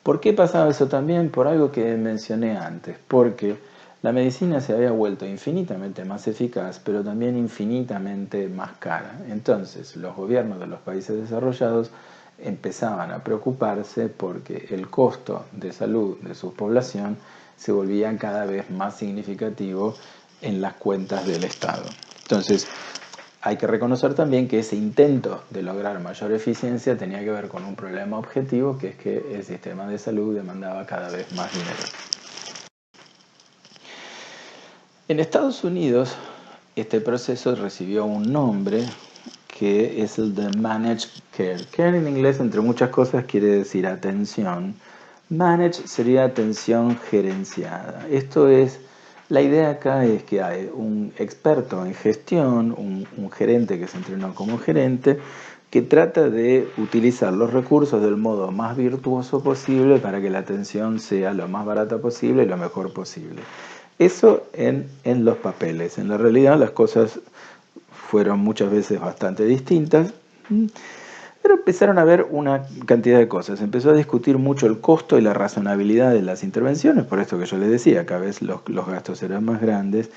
¿Por qué pasaba eso también? Por algo que mencioné antes, porque la medicina se había vuelto infinitamente más eficaz, pero también infinitamente más cara. Entonces, los gobiernos de los países desarrollados empezaban a preocuparse porque el costo de salud de su población se volvía cada vez más significativo en las cuentas del Estado. Entonces, hay que reconocer también que ese intento de lograr mayor eficiencia tenía que ver con un problema objetivo, que es que el sistema de salud demandaba cada vez más dinero. En Estados Unidos, este proceso recibió un nombre que es el de Managed Care. Care en inglés, entre muchas cosas, quiere decir atención. Managed sería atención gerenciada. Esto es, la idea acá es que hay un experto en gestión, un gerente que se entrenó como gerente, que trata de utilizar los recursos del modo más virtuoso posible para que la atención sea lo más barata posible y lo mejor posible. Eso en los papeles. En la realidad las cosas fueron muchas veces bastante distintas, pero empezaron a ver una cantidad de cosas. Empezó a discutir mucho el costo y la razonabilidad de las intervenciones, por esto que yo les decía, cada vez los gastos eran más grandes,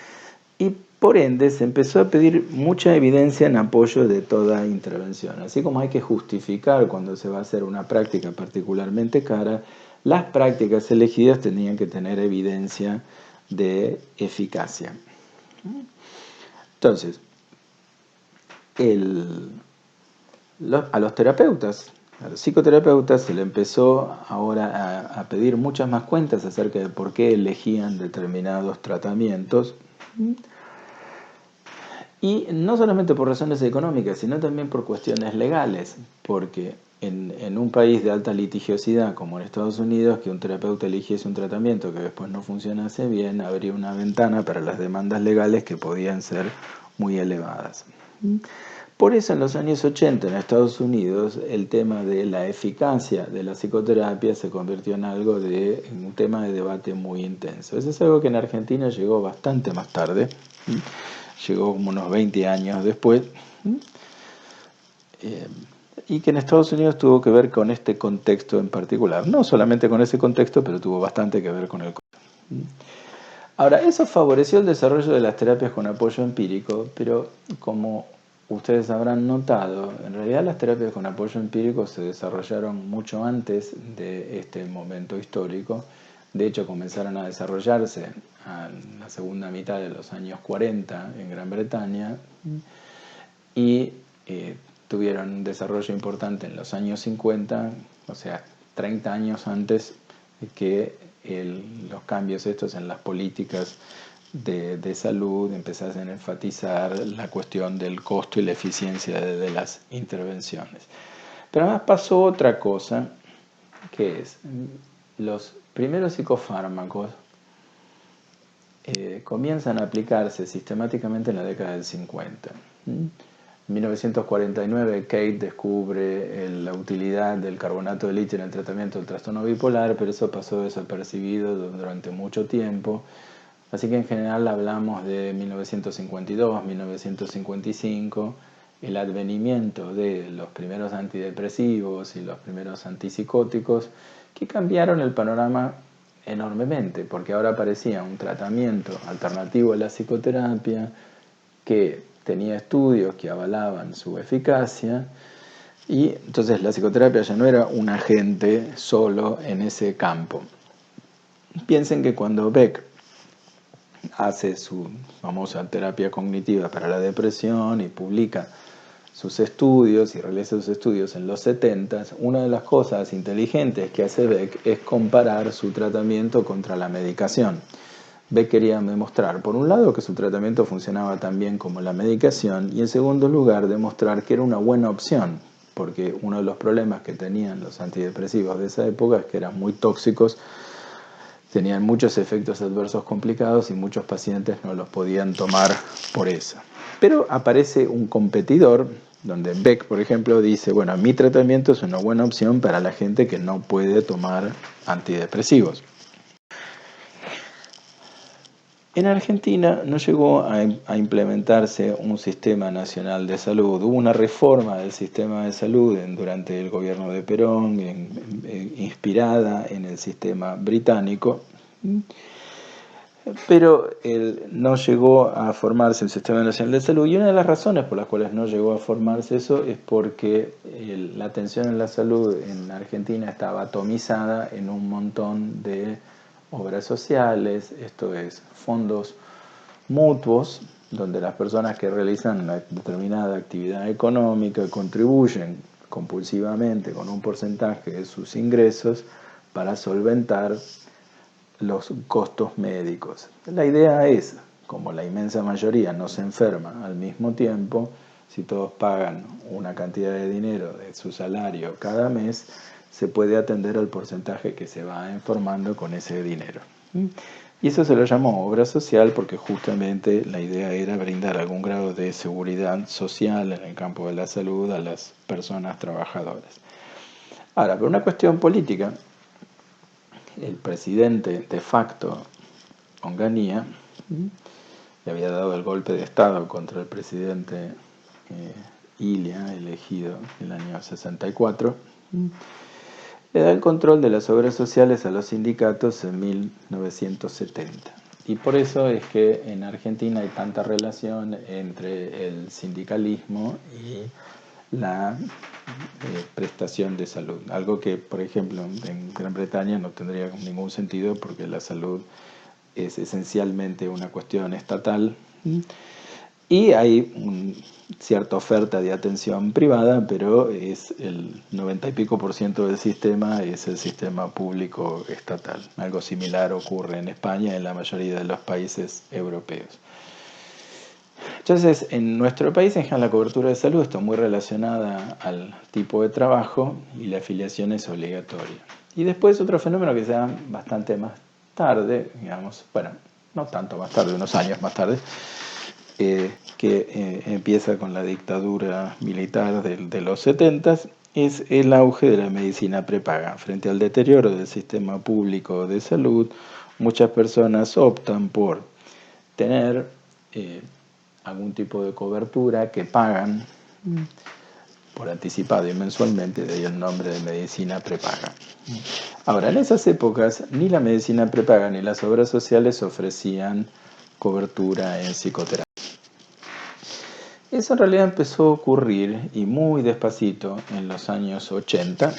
y por ende se empezó a pedir mucha evidencia en apoyo de toda intervención. Así como hay que justificar cuando se va a hacer una práctica particularmente cara, las prácticas elegidas tenían que tener evidencia de eficacia. Entonces, a los terapeutas, a los psicoterapeutas se le empezó ahora a pedir muchas más cuentas acerca de por qué elegían determinados tratamientos. Y no solamente por razones económicas, sino también por cuestiones legales, porque en un país de alta litigiosidad como en Estados Unidos, que un terapeuta eligiese un tratamiento que después no funcionase bien, abría una ventana para las demandas legales que podían ser muy elevadas. Por eso en los años 80 en Estados Unidos el tema de la eficacia de la psicoterapia se convirtió en un tema de debate muy intenso. Eso es algo que en Argentina llegó bastante más tarde, llegó como unos 20 años después, y que en Estados Unidos tuvo que ver con este contexto en particular. No solamente con ese contexto, pero tuvo bastante que ver con el contexto. Ahora, eso favoreció el desarrollo de las terapias con apoyo empírico, pero como ustedes habrán notado, en realidad las terapias con apoyo empírico se desarrollaron mucho antes de este momento histórico. De hecho, comenzaron a desarrollarse a la segunda mitad de los años 40 en Gran Bretaña y tuvieron un desarrollo importante en los años 50, o sea, 30 años antes que los cambios estos en las políticas de salud empezasen a enfatizar la cuestión del costo y la eficiencia de las intervenciones. Pero además pasó otra cosa, que es los primeros psicofármacos comienzan a aplicarse sistemáticamente en la década del 50. En 1949 Kate descubre la utilidad del carbonato de litio en el tratamiento del trastorno bipolar, pero eso pasó desapercibido durante mucho tiempo. Así que en general hablamos de 1952, 1955, el advenimiento de los primeros antidepresivos y los primeros antipsicóticos que cambiaron el panorama enormemente, porque ahora aparecía un tratamiento alternativo a la psicoterapia que tenía estudios que avalaban su eficacia, y entonces la psicoterapia ya no era un agente solo en ese campo. Piensen que cuando Beck hace su famosa terapia cognitiva para la depresión y publica sus estudios y realiza sus estudios en los 70, una de las cosas inteligentes que hace Beck es comparar su tratamiento contra la medicación. Beck quería demostrar, por un lado, que su tratamiento funcionaba tan bien como la medicación, y en segundo lugar, demostrar que era una buena opción, porque uno de los problemas que tenían los antidepresivos de esa época es que eran muy tóxicos, tenían muchos efectos adversos complicados y muchos pacientes no los podían tomar por eso. Pero aparece un competidor, donde Beck, por ejemplo, dice, bueno, mi tratamiento es una buena opción para la gente que no puede tomar antidepresivos. En Argentina no llegó a implementarse un sistema nacional de salud. Hubo una reforma del sistema de salud durante el gobierno de Perón, inspirada en el sistema británico, pero no llegó a formarse el Sistema Nacional de Salud, y una de las razones por las cuales no llegó a formarse eso es porque la atención en la salud en Argentina estaba atomizada en un montón de obras sociales, esto es, fondos mutuos, donde las personas que realizan una determinada actividad económica contribuyen compulsivamente con un porcentaje de sus ingresos para solventar los costos médicos. La idea es, como la inmensa mayoría no se enferma al mismo tiempo, si todos pagan una cantidad de dinero de su salario cada mes, se puede atender al porcentaje que se va informando con ese dinero. Y eso se lo llamó obra social porque justamente la idea era brindar algún grado de seguridad social en el campo de la salud a las personas trabajadoras. Ahora, por una cuestión política, el presidente de facto, Onganía, le había dado el golpe de Estado contra el presidente Ilia, elegido en el año 64, le da el control de las obras sociales a los sindicatos en 1970. Y por eso es que en Argentina hay tanta relación entre el sindicalismo y la prestación de salud. Algo que, por ejemplo, en Gran Bretaña no tendría ningún sentido porque la salud es esencialmente una cuestión estatal. Y hay cierta oferta de atención privada, pero es el 90 y pico % del sistema es el sistema público estatal. Algo similar ocurre en España y en la mayoría de los países europeos. Entonces, en nuestro país, en general, la cobertura de salud está muy relacionada al tipo de trabajo y la afiliación es obligatoria. Y después otro fenómeno que se da bastante más tarde, digamos, bueno, no tanto más tarde, unos años más tarde, que empieza con la dictadura militar de los 70, es el auge de la medicina prepaga. Frente al deterioro del sistema público de salud, muchas personas optan por tener algún tipo de cobertura que pagan por anticipado y mensualmente, de ahí el nombre de medicina prepaga. Ahora, en esas épocas, ni la medicina prepaga ni las obras sociales ofrecían cobertura en psicoterapia. Eso en realidad empezó a ocurrir, y muy despacito, en los años 80,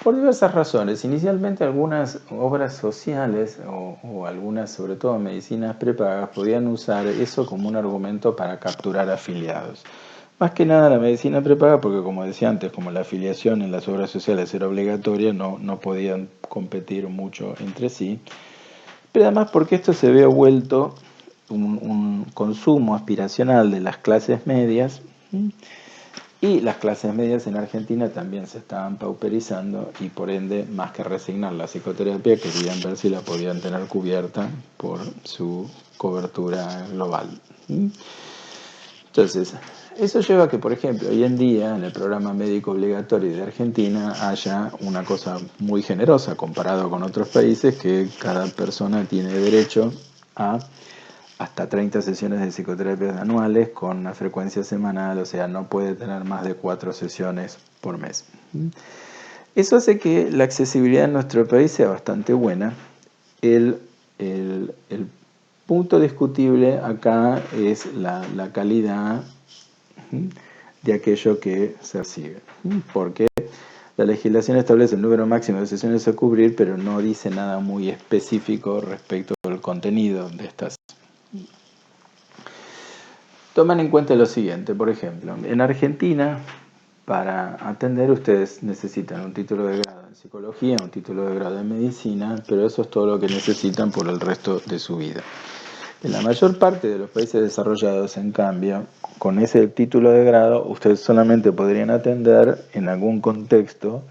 por diversas razones. Inicialmente algunas obras sociales o algunas, sobre todo medicinas prepagas, podían usar eso como un argumento para capturar afiliados. Más que nada la medicina prepaga porque, como decía antes, como la afiliación en las obras sociales era obligatoria, no podían competir mucho entre sí. Pero además porque esto se ve vuelto un consumo aspiracional de las clases medias, y las clases medias en Argentina también se estaban pauperizando y por ende, más que resignar la psicoterapia, querían ver si la podían tener cubierta por su cobertura global. Entonces, eso lleva a que, por ejemplo, hoy en día en el programa médico obligatorio de Argentina haya una cosa muy generosa comparado con otros países, que cada persona tiene derecho a hasta 30 sesiones de psicoterapia anuales con una frecuencia semanal, o sea, no puede tener más de 4 sesiones por mes. Eso hace que la accesibilidad en nuestro país sea bastante buena. El punto discutible acá es la calidad de aquello que se recibe, porque la legislación establece el número máximo de sesiones a cubrir, pero no dice nada muy específico respecto al contenido de estas. Toman en cuenta lo siguiente, por ejemplo, en Argentina, para atender ustedes necesitan un título de grado en psicología, un título de grado en medicina, pero eso es todo lo que necesitan por el resto de su vida. En la mayor parte de los países desarrollados, en cambio, con ese título de grado, ustedes solamente podrían atender en algún contexto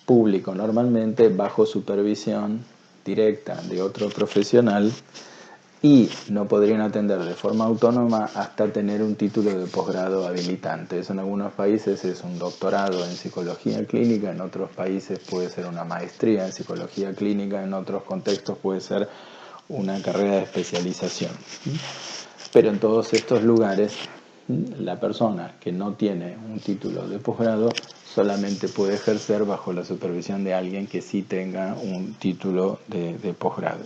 público, normalmente bajo supervisión directa de otro profesional, y no podrían atender de forma autónoma hasta tener un título de posgrado habilitante. Eso en algunos países es un doctorado en psicología clínica, en otros países puede ser una maestría en psicología clínica, en otros contextos puede ser una carrera de especialización. Pero en todos estos lugares, la persona que no tiene un título de posgrado solamente puede ejercer bajo la supervisión de alguien que sí tenga un título de posgrado.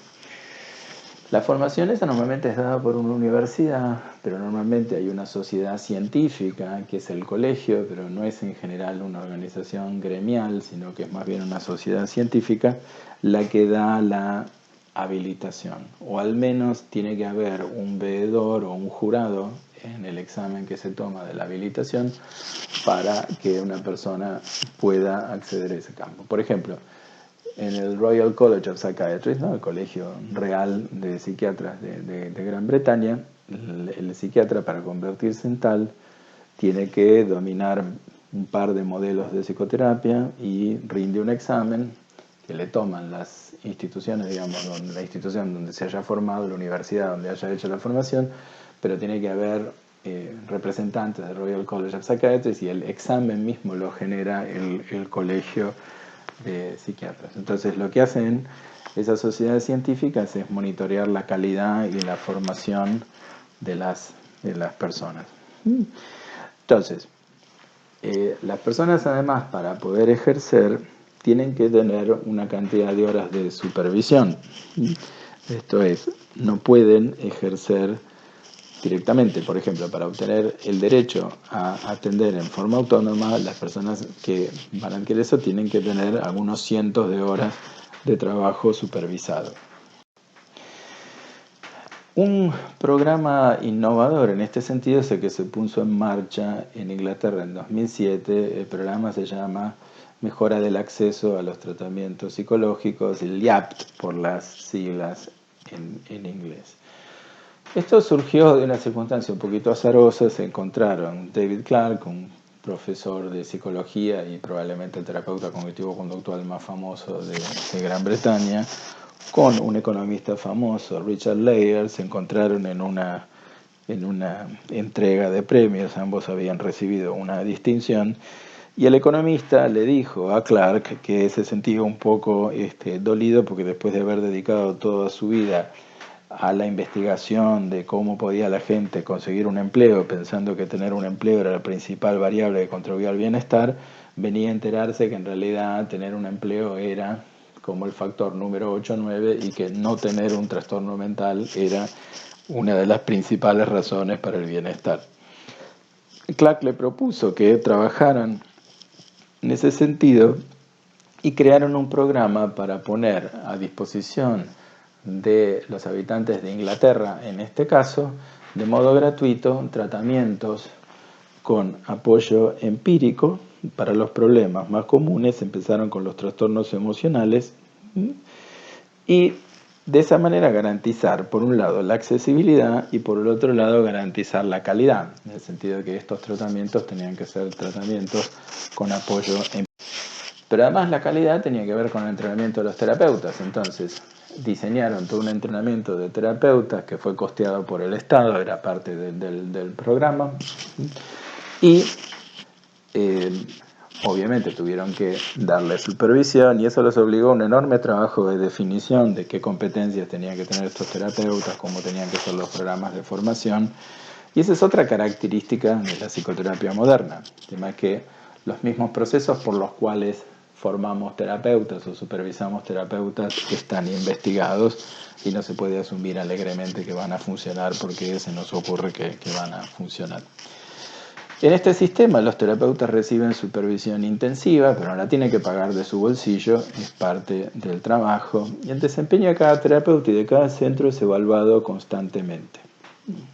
La formación esa normalmente es dada por una universidad, pero normalmente hay una sociedad científica, que es el colegio, pero no es en general una organización gremial, sino que es más bien una sociedad científica, la que da la habilitación. O al menos tiene que haber un veedor o un jurado en el examen que se toma de la habilitación para que una persona pueda acceder a ese campo. Por ejemplo, en el Royal College of Psychiatrists, ¿no?, el Colegio Real de Psiquiatras de Gran Bretaña, el psiquiatra, para convertirse en tal, tiene que dominar un par de modelos de psicoterapia y rinde un examen que le toman las instituciones, digamos, la institución donde se haya formado, la universidad donde haya hecho la formación, pero tiene que haber representantes del Royal College of Psychiatrists y el examen mismo lo genera el colegio de psiquiatras. Entonces lo que hacen esas sociedades científicas es monitorear la calidad y la formación de las personas. Entonces, las personas además, para poder ejercer, tienen que tener una cantidad de horas de supervisión. Esto es, no pueden ejercer directamente. Por ejemplo, para obtener el derecho a atender en forma autónoma, las personas que van a adquirir eso tienen que tener algunos cientos de horas de trabajo supervisado. Un programa innovador en este sentido es el que se puso en marcha en Inglaterra en 2007. El programa se llama Mejora del Acceso a los Tratamientos Psicológicos, el YAPT por las siglas en inglés. Esto surgió de una circunstancia un poquito azarosa. Se encontraron David Clark, un profesor de psicología y probablemente el terapeuta cognitivo-conductual más famoso de Gran Bretaña, con un economista famoso, Richard Layard. Se encontraron en una entrega de premios, ambos habían recibido una distinción, y el economista le dijo a Clark que se sentía un poco dolido porque después de haber dedicado toda su vida a la investigación de cómo podía la gente conseguir un empleo, pensando que tener un empleo era la principal variable que contribuía al bienestar, venía a enterarse que en realidad tener un empleo era como el factor número 8 o 9 y que no tener un trastorno mental era una de las principales razones para el bienestar. Clark le propuso que trabajaran en ese sentido y crearon un programa para poner a disposición de los habitantes de Inglaterra, en este caso, de modo gratuito, tratamientos con apoyo empírico para los problemas más comunes. Empezaron con los trastornos emocionales y de esa manera garantizar, por un lado, la accesibilidad y por el otro lado, garantizar la calidad, en el sentido de que estos tratamientos tenían que ser tratamientos con apoyo empírico. Pero además la calidad tenía que ver con el entrenamiento de los terapeutas. Entonces diseñaron todo un entrenamiento de terapeutas que fue costeado por el Estado, era parte del programa, y obviamente tuvieron que darle supervisión, y eso les obligó a un enorme trabajo de definición de qué competencias tenían que tener estos terapeutas, cómo tenían que ser los programas de formación. Y esa es otra característica de la psicoterapia moderna. El tema es que los mismos procesos por los cuales formamos terapeutas o supervisamos terapeutas que están investigados y no se puede asumir alegremente que van a funcionar porque se nos ocurre que van a funcionar. En este sistema los terapeutas reciben supervisión intensiva, pero no la tienen que pagar de su bolsillo, es parte del trabajo. Y el desempeño de cada terapeuta y de cada centro es evaluado constantemente.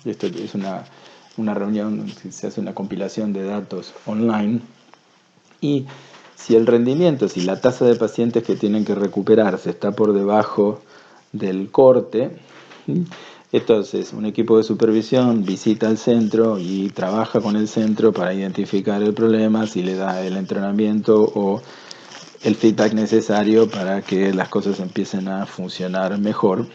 Esto es una reunión, se hace una compilación de datos online y si el rendimiento, si la tasa de pacientes que tienen que recuperarse está por debajo del corte, entonces un equipo de supervisión visita el centro y trabaja con el centro para identificar el problema, si le da el entrenamiento o el feedback necesario para que las cosas empiecen a funcionar mejor.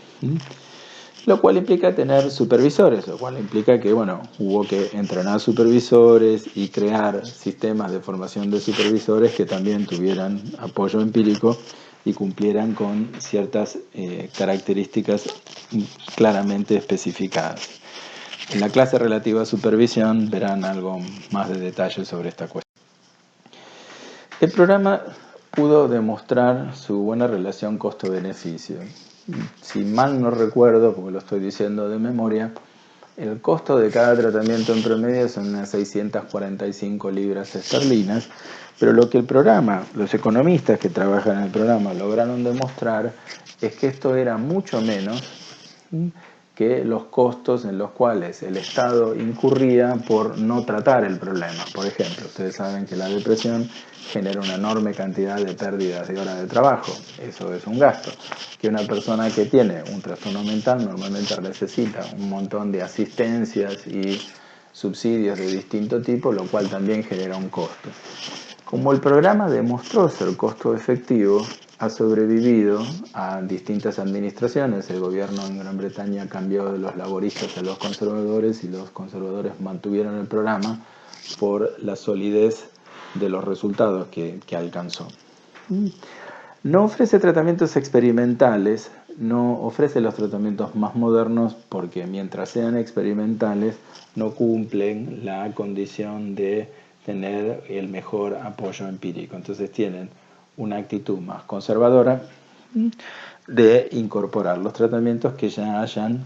Lo cual implica tener supervisores, lo cual implica que, hubo que entrenar supervisores y crear sistemas de formación de supervisores que también tuvieran apoyo empírico y cumplieran con ciertas características claramente especificadas. En la clase relativa a supervisión verán algo más de detalle sobre esta cuestión. El programa pudo demostrar su buena relación costo-beneficio. Si mal no recuerdo, porque lo estoy diciendo de memoria, el costo de cada tratamiento en promedio son unas 645 libras esterlinas, pero lo que el programa, los economistas que trabajan en el programa lograron demostrar es que esto era mucho menos que los costos en los cuales el Estado incurría por no tratar el problema. Por ejemplo, ustedes saben que la depresión genera una enorme cantidad de pérdidas de horas de trabajo. Eso es un gasto. Que una persona que tiene un trastorno mental normalmente necesita un montón de asistencias y subsidios de distinto tipo, lo cual también genera un costo. Como el programa demostró ser costo efectivo, ha sobrevivido a distintas administraciones. El gobierno en Gran Bretaña cambió de los laboristas a los conservadores y los conservadores mantuvieron el programa por la solidez de los resultados que alcanzó. No ofrece tratamientos experimentales, no ofrece los tratamientos más modernos porque mientras sean experimentales no cumplen la condición de tener el mejor apoyo empírico. Entonces tienen una actitud más conservadora de incorporar los tratamientos que ya hayan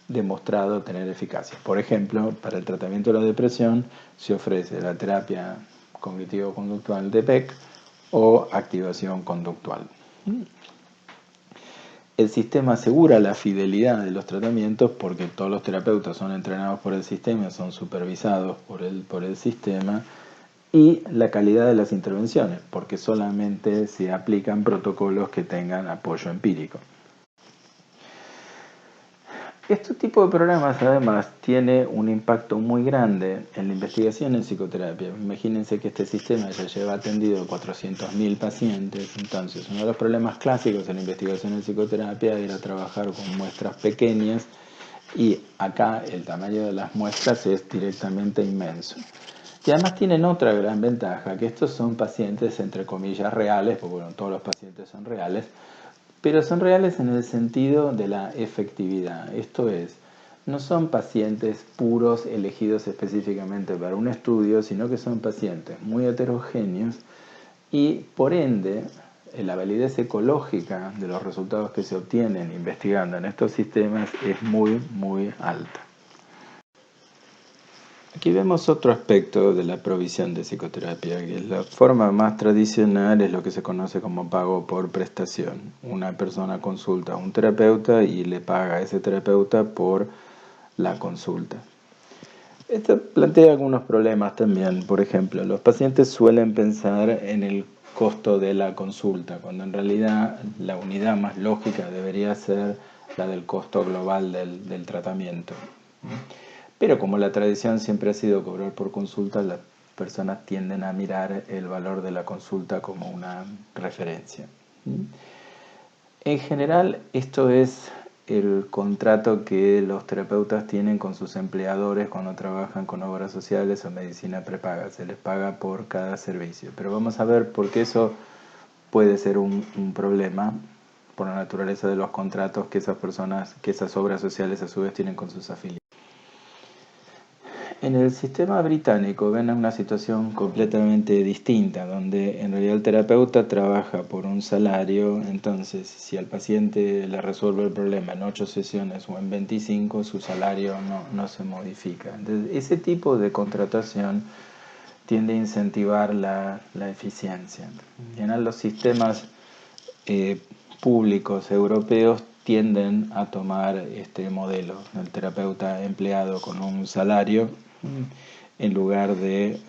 demostrado tener eficacia. Por ejemplo, para el tratamiento de la depresión se ofrece la terapia cognitivo-conductual de Beck o activación conductual. El sistema asegura la fidelidad de los tratamientos porque todos los terapeutas son entrenados por el sistema, son supervisados por el sistema, y la calidad de las intervenciones, porque solamente se aplican protocolos que tengan apoyo empírico. Este tipo de programas además tiene un impacto muy grande en la investigación en psicoterapia. Imagínense que este sistema ya lleva atendido 400.000 pacientes, entonces uno de los problemas clásicos en la investigación en psicoterapia era trabajar con muestras pequeñas y acá el tamaño de las muestras es directamente inmenso. Y además tienen otra gran ventaja, que estos son pacientes entre comillas reales, porque todos los pacientes son reales, pero son reales en el sentido de la efectividad. Esto es, no son pacientes puros elegidos específicamente para un estudio, sino que son pacientes muy heterogéneos y por ende la validez ecológica de los resultados que se obtienen investigando en estos sistemas es muy, muy alta. Aquí vemos otro aspecto de la provisión de psicoterapia, que la forma más tradicional es lo que se conoce como pago por prestación. Una persona consulta a un terapeuta y le paga a ese terapeuta por la consulta. Esto plantea algunos problemas también. Por ejemplo, los pacientes suelen pensar en el costo de la consulta, cuando en realidad la unidad más lógica debería ser la del costo global del tratamiento. Pero como la tradición siempre ha sido cobrar por consulta, las personas tienden a mirar el valor de la consulta como una referencia. En general, esto es el contrato que los terapeutas tienen con sus empleadores cuando trabajan con obras sociales o medicina prepaga. Se les paga por cada servicio. Pero vamos a ver por qué eso puede ser un problema por la naturaleza de los contratos que esas obras sociales a su vez tienen con sus afiliados. En el sistema británico ven una situación completamente distinta, donde en realidad el terapeuta trabaja por un salario, entonces si al paciente le resuelve el problema en 8 sesiones o en 25, su salario no se modifica. Entonces, ese tipo de contratación tiende a incentivar la eficiencia. En general, los sistemas públicos europeos tienden a tomar este modelo del terapeuta empleado con un salario en lugar de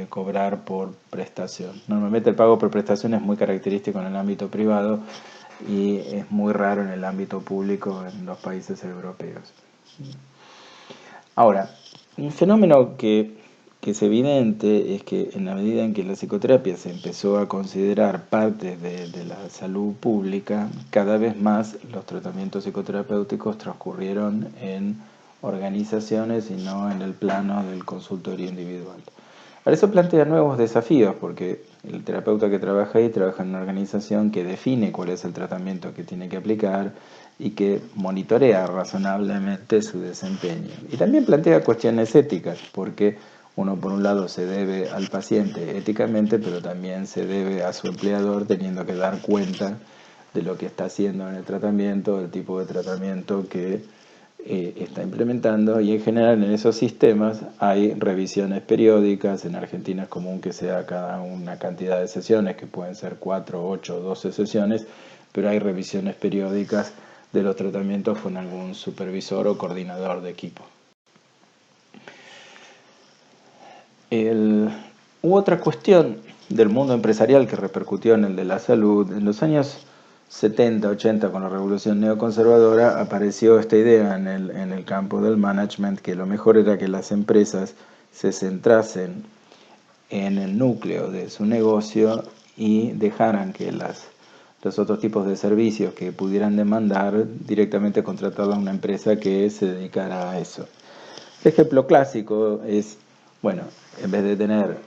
cobrar por prestación. Normalmente el pago por prestación es muy característico en el ámbito privado y es muy raro en el ámbito público en los países europeos. Ahora, un fenómeno que es evidente es que en la medida en que la psicoterapia se empezó a considerar parte de la salud pública, cada vez más los tratamientos psicoterapéuticos transcurrieron en organizaciones y no en el plano del consultorio individual. Ahora, eso plantea nuevos desafíos porque el terapeuta que trabaja ahí trabaja en una organización que define cuál es el tratamiento que tiene que aplicar y que monitorea razonablemente su desempeño. Y también plantea cuestiones éticas, porque uno por un lado se debe al paciente éticamente, pero también se debe a su empleador teniendo que dar cuenta de lo que está haciendo en el tratamiento, del tipo de tratamiento que está implementando, y en general en esos sistemas hay revisiones periódicas. En Argentina es común que sea cada una cantidad de sesiones, que pueden ser 4, 8, 12 sesiones, pero hay revisiones periódicas de los tratamientos con algún supervisor o coordinador de equipo. Hubo otra cuestión del mundo empresarial que repercutió en el de la salud. En los años 70, 80, con la revolución neoconservadora, apareció esta idea en el campo del management, que lo mejor era que las empresas se centrasen en el núcleo de su negocio y dejaran que los otros tipos de servicios que pudieran demandar directamente contratarlo a una empresa que se dedicara a eso. El ejemplo clásico es, bueno, en vez de tener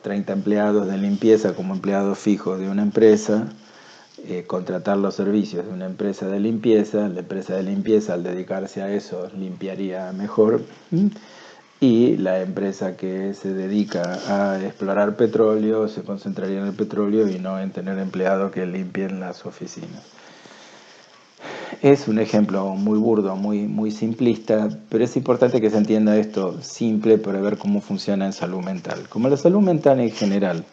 30 empleados de limpieza como empleados fijos de una empresa, contratar los servicios de una empresa de limpieza. La empresa de limpieza, al dedicarse a eso, limpiaría mejor, y la empresa que se dedica a explorar petróleo se concentraría en el petróleo y no en tener empleados que limpien las oficinas. Es un ejemplo muy burdo, muy simplista, pero es importante que se entienda esto simple para ver cómo funciona en salud mental. Como la salud mental en general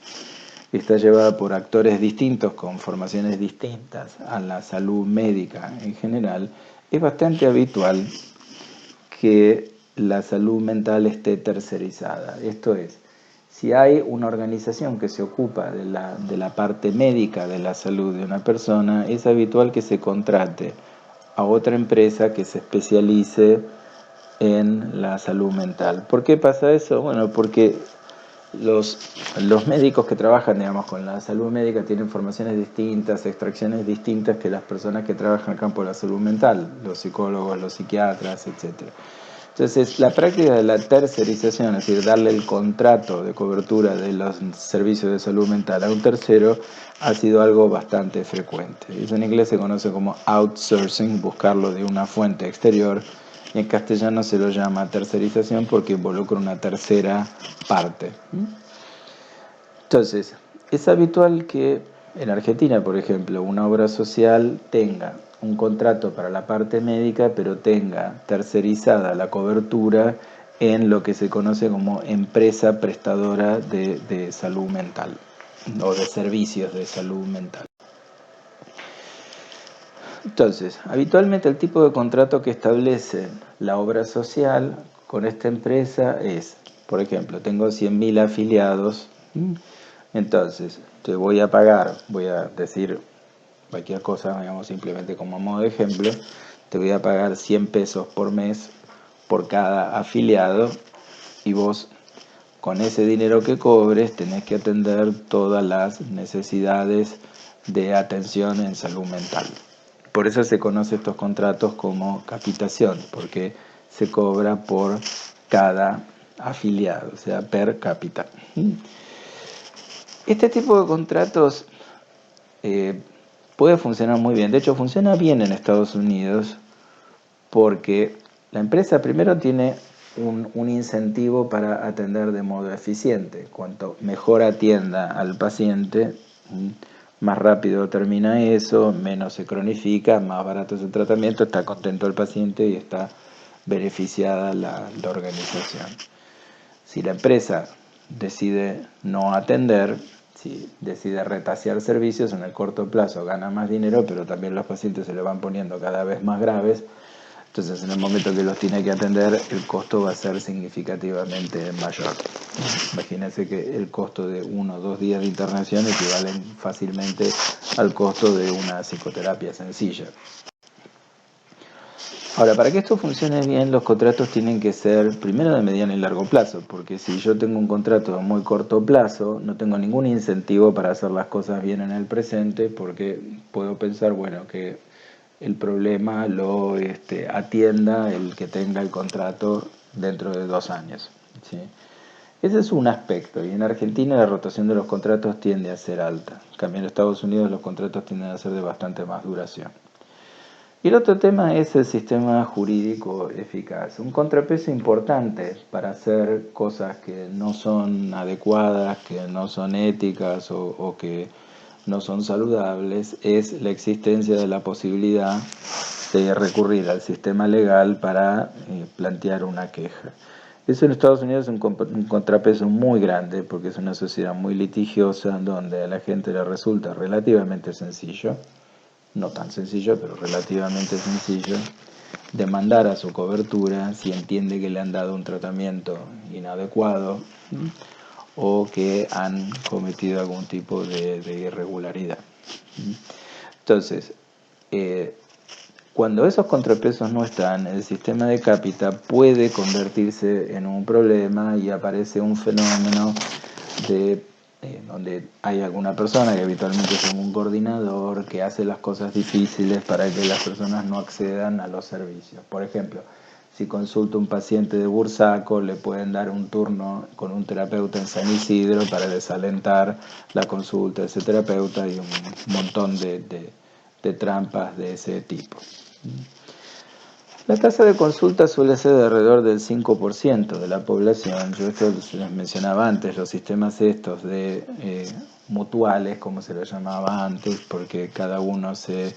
está llevada por actores distintos con formaciones distintas a la salud médica en general, es bastante habitual que la salud mental esté tercerizada. Esto es, si hay una organización que se ocupa de la parte médica de la salud de una persona, es habitual que se contrate a otra empresa que se especialice en la salud mental. ¿Por qué pasa eso? Bueno, porque los médicos que trabajan, digamos, con la salud médica tienen formaciones distintas, extracciones distintas que las personas que trabajan en el campo de la salud mental, los psicólogos, los psiquiatras, etc. Entonces, la práctica de la tercerización, es decir, darle el contrato de cobertura de los servicios de salud mental a un tercero, ha sido algo bastante frecuente. Eso en inglés se conoce como outsourcing, buscarlo de una fuente exterior, y en castellano se lo llama tercerización porque involucra una tercera parte. Entonces, es habitual que en Argentina, por ejemplo, una obra social tenga un contrato para la parte médica, pero tenga tercerizada la cobertura en lo que se conoce como empresa prestadora de salud mental o de servicios de salud mental. Entonces, habitualmente el tipo de contrato que establece la obra social con esta empresa es, por ejemplo, tengo 100.000 afiliados, entonces te voy a pagar, voy a decir cualquier cosa, digamos, simplemente como modo de ejemplo, te voy a pagar 100 pesos por mes por cada afiliado, y vos con ese dinero que cobres tenés que atender todas las necesidades de atención en salud mental. Por eso se conocen estos contratos como capitación, porque se cobra por cada afiliado, o sea, per cápita. Este tipo de contratos puede funcionar muy bien. De hecho, funciona bien en Estados Unidos porque la empresa primero tiene un incentivo para atender de modo eficiente. Cuanto mejor atienda al paciente, más rápido termina eso, menos se cronifica, más barato es el tratamiento, está contento el paciente y está beneficiada la organización. Si la empresa decide no atender, si decide retasear servicios, en el corto plazo gana más dinero, pero también los pacientes se le van poniendo cada vez más graves. Entonces, en el momento que los tiene que atender, el costo va a ser significativamente mayor. Imagínense que el costo de 1 o 2 días de internación equivalen fácilmente al costo de una psicoterapia sencilla. Ahora, para que esto funcione bien, los contratos tienen que ser primero de mediano y largo plazo, porque si yo tengo un contrato de muy corto plazo, no tengo ningún incentivo para hacer las cosas bien en el presente, porque puedo pensar, bueno, que el problema lo atienda el que tenga el contrato dentro de 2 años, ¿sí? Ese es un aspecto, y en Argentina la rotación de los contratos tiende a ser alta. En cambio, en Estados Unidos los contratos tienden a ser de bastante más duración. Y el otro tema es el sistema jurídico eficaz. Un contrapeso importante para hacer cosas que no son adecuadas, que no son éticas o que no son saludables, es la existencia de la posibilidad de recurrir al sistema legal para plantear una queja. Eso en Estados Unidos es un contrapeso muy grande porque es una sociedad muy litigiosa donde a la gente le resulta relativamente sencillo, no tan sencillo, pero relativamente sencillo, demandar a su cobertura si entiende que le han dado un tratamiento inadecuado o que han cometido algún tipo de irregularidad. Entonces, cuando esos contrapesos no están, el sistema de cápita puede convertirse en un problema y aparece un fenómeno de donde hay alguna persona que habitualmente es un coordinador que hace las cosas difíciles para que las personas no accedan a los servicios. Por ejemplo, si consulta un paciente de Bursaco, le pueden dar un turno con un terapeuta en San Isidro para desalentar la consulta de ese terapeuta y un montón de trampas de ese tipo. La tasa de consulta suele ser de alrededor del 5% de la población. Yo esto les mencionaba antes, los sistemas estos de mutuales, como se les llamaba antes, porque cada uno se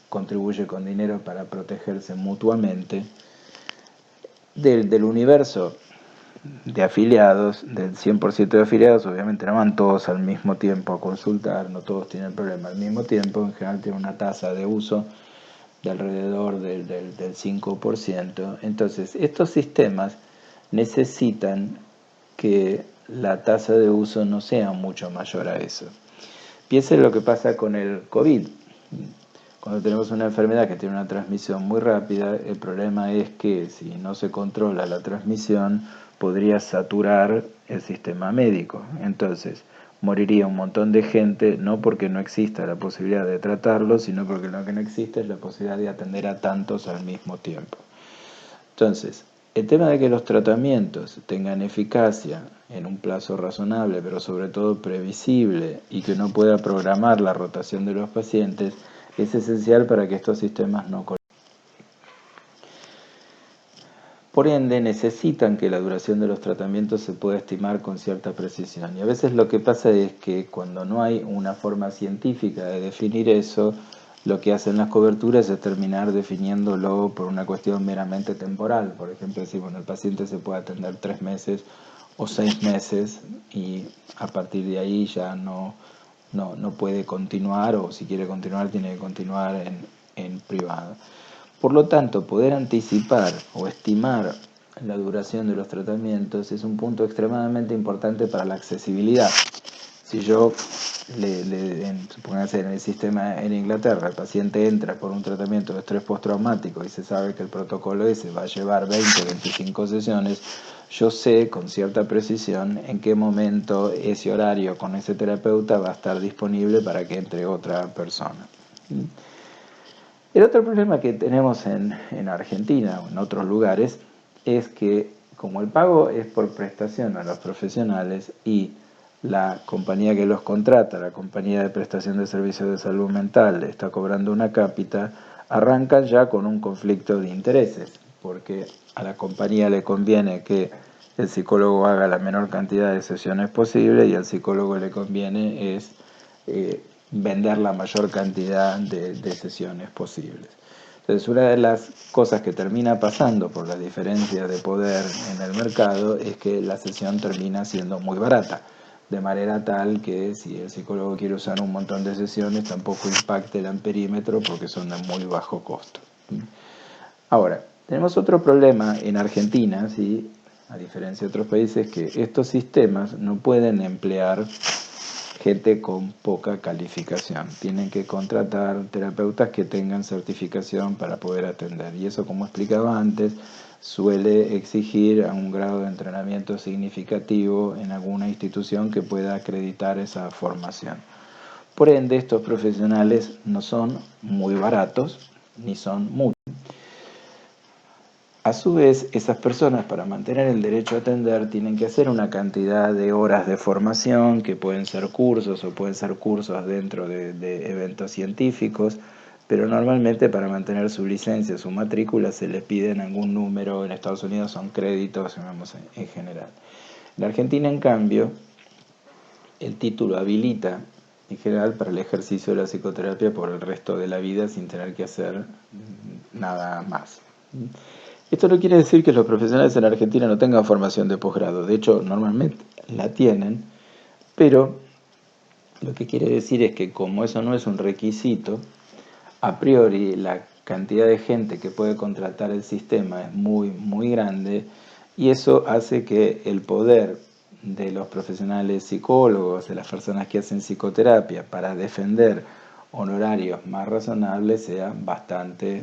contribuye con dinero para protegerse mutuamente. Del universo de afiliados, del 100% de afiliados, obviamente no van todos al mismo tiempo a consultar, no todos tienen problema al mismo tiempo, en general tiene una tasa de uso de alrededor del 5%. Entonces, estos sistemas necesitan que la tasa de uso no sea mucho mayor a eso. Piensen lo que pasa con el COVID. Cuando tenemos una enfermedad que tiene una transmisión muy rápida, el problema es que si no se controla la transmisión, podría saturar el sistema médico. Entonces, moriría un montón de gente, no porque no exista la posibilidad de tratarlo, sino porque lo que no existe es la posibilidad de atender a tantos al mismo tiempo. Entonces, el tema de que los tratamientos tengan eficacia en un plazo razonable, pero sobre todo previsible, y que uno pueda programar la rotación de los pacientes, es esencial para que estos sistemas no colapsen. Por ende, necesitan que la duración de los tratamientos se pueda estimar con cierta precisión. Y a veces lo que pasa es que cuando no hay una forma científica de definir eso, lo que hacen las coberturas es terminar definiéndolo por una cuestión meramente temporal. Por ejemplo, decir, bueno, el paciente se puede atender 3 meses o 6 meses y a partir de ahí ya no puede continuar, o si quiere continuar tiene que continuar en privado. Por lo tanto, poder anticipar o estimar la duración de los tratamientos es un punto extremadamente importante para la accesibilidad. Si yo, supóngase en el sistema en Inglaterra, el paciente entra por un tratamiento de estrés postraumático y se sabe que el protocolo ese va a llevar 20, 25 sesiones, yo sé con cierta precisión en qué momento ese horario con ese terapeuta va a estar disponible para que entre otra persona. El otro problema que tenemos en Argentina o en otros lugares es que como el pago es por prestación a los profesionales y la compañía que los contrata, la compañía de prestación de servicios de salud mental, está cobrando una cápita, arrancan ya con un conflicto de intereses, porque a la compañía le conviene que el psicólogo haga la menor cantidad de sesiones posible y al psicólogo le conviene es vender la mayor cantidad de sesiones posibles. Entonces, una de las cosas que termina pasando por la diferencia de poder en el mercado es que la sesión termina siendo muy barata, de manera tal que si el psicólogo quiere usar un montón de sesiones tampoco impacte el amperímetro porque son de muy bajo costo. Ahora, tenemos otro problema en Argentina, ¿sí? A diferencia de otros países, que estos sistemas no pueden emplear gente con poca calificación. Tienen que contratar terapeutas que tengan certificación para poder atender. Y eso, como explicaba antes, suele exigir a un grado de entrenamiento significativo en alguna institución que pueda acreditar esa formación. Por ende, estos profesionales no son muy baratos ni son muy. A su vez, esas personas, para mantener el derecho a atender, tienen que hacer una cantidad de horas de formación, que pueden ser cursos o pueden ser cursos dentro de eventos científicos, pero normalmente para mantener su licencia, su matrícula, se les piden algún número. En Estados Unidos son créditos, digamos, en general. En Argentina, en cambio, el título habilita, en general, para el ejercicio de la psicoterapia por el resto de la vida sin tener que hacer nada más. Esto no quiere decir que los profesionales en Argentina no tengan formación de posgrado. De hecho, normalmente la tienen, pero lo que quiere decir es que como eso no es un requisito, a priori la cantidad de gente que puede contratar el sistema es muy, muy grande, y eso hace que el poder de los profesionales psicólogos, de las personas que hacen psicoterapia, para defender honorarios más razonables sea bastante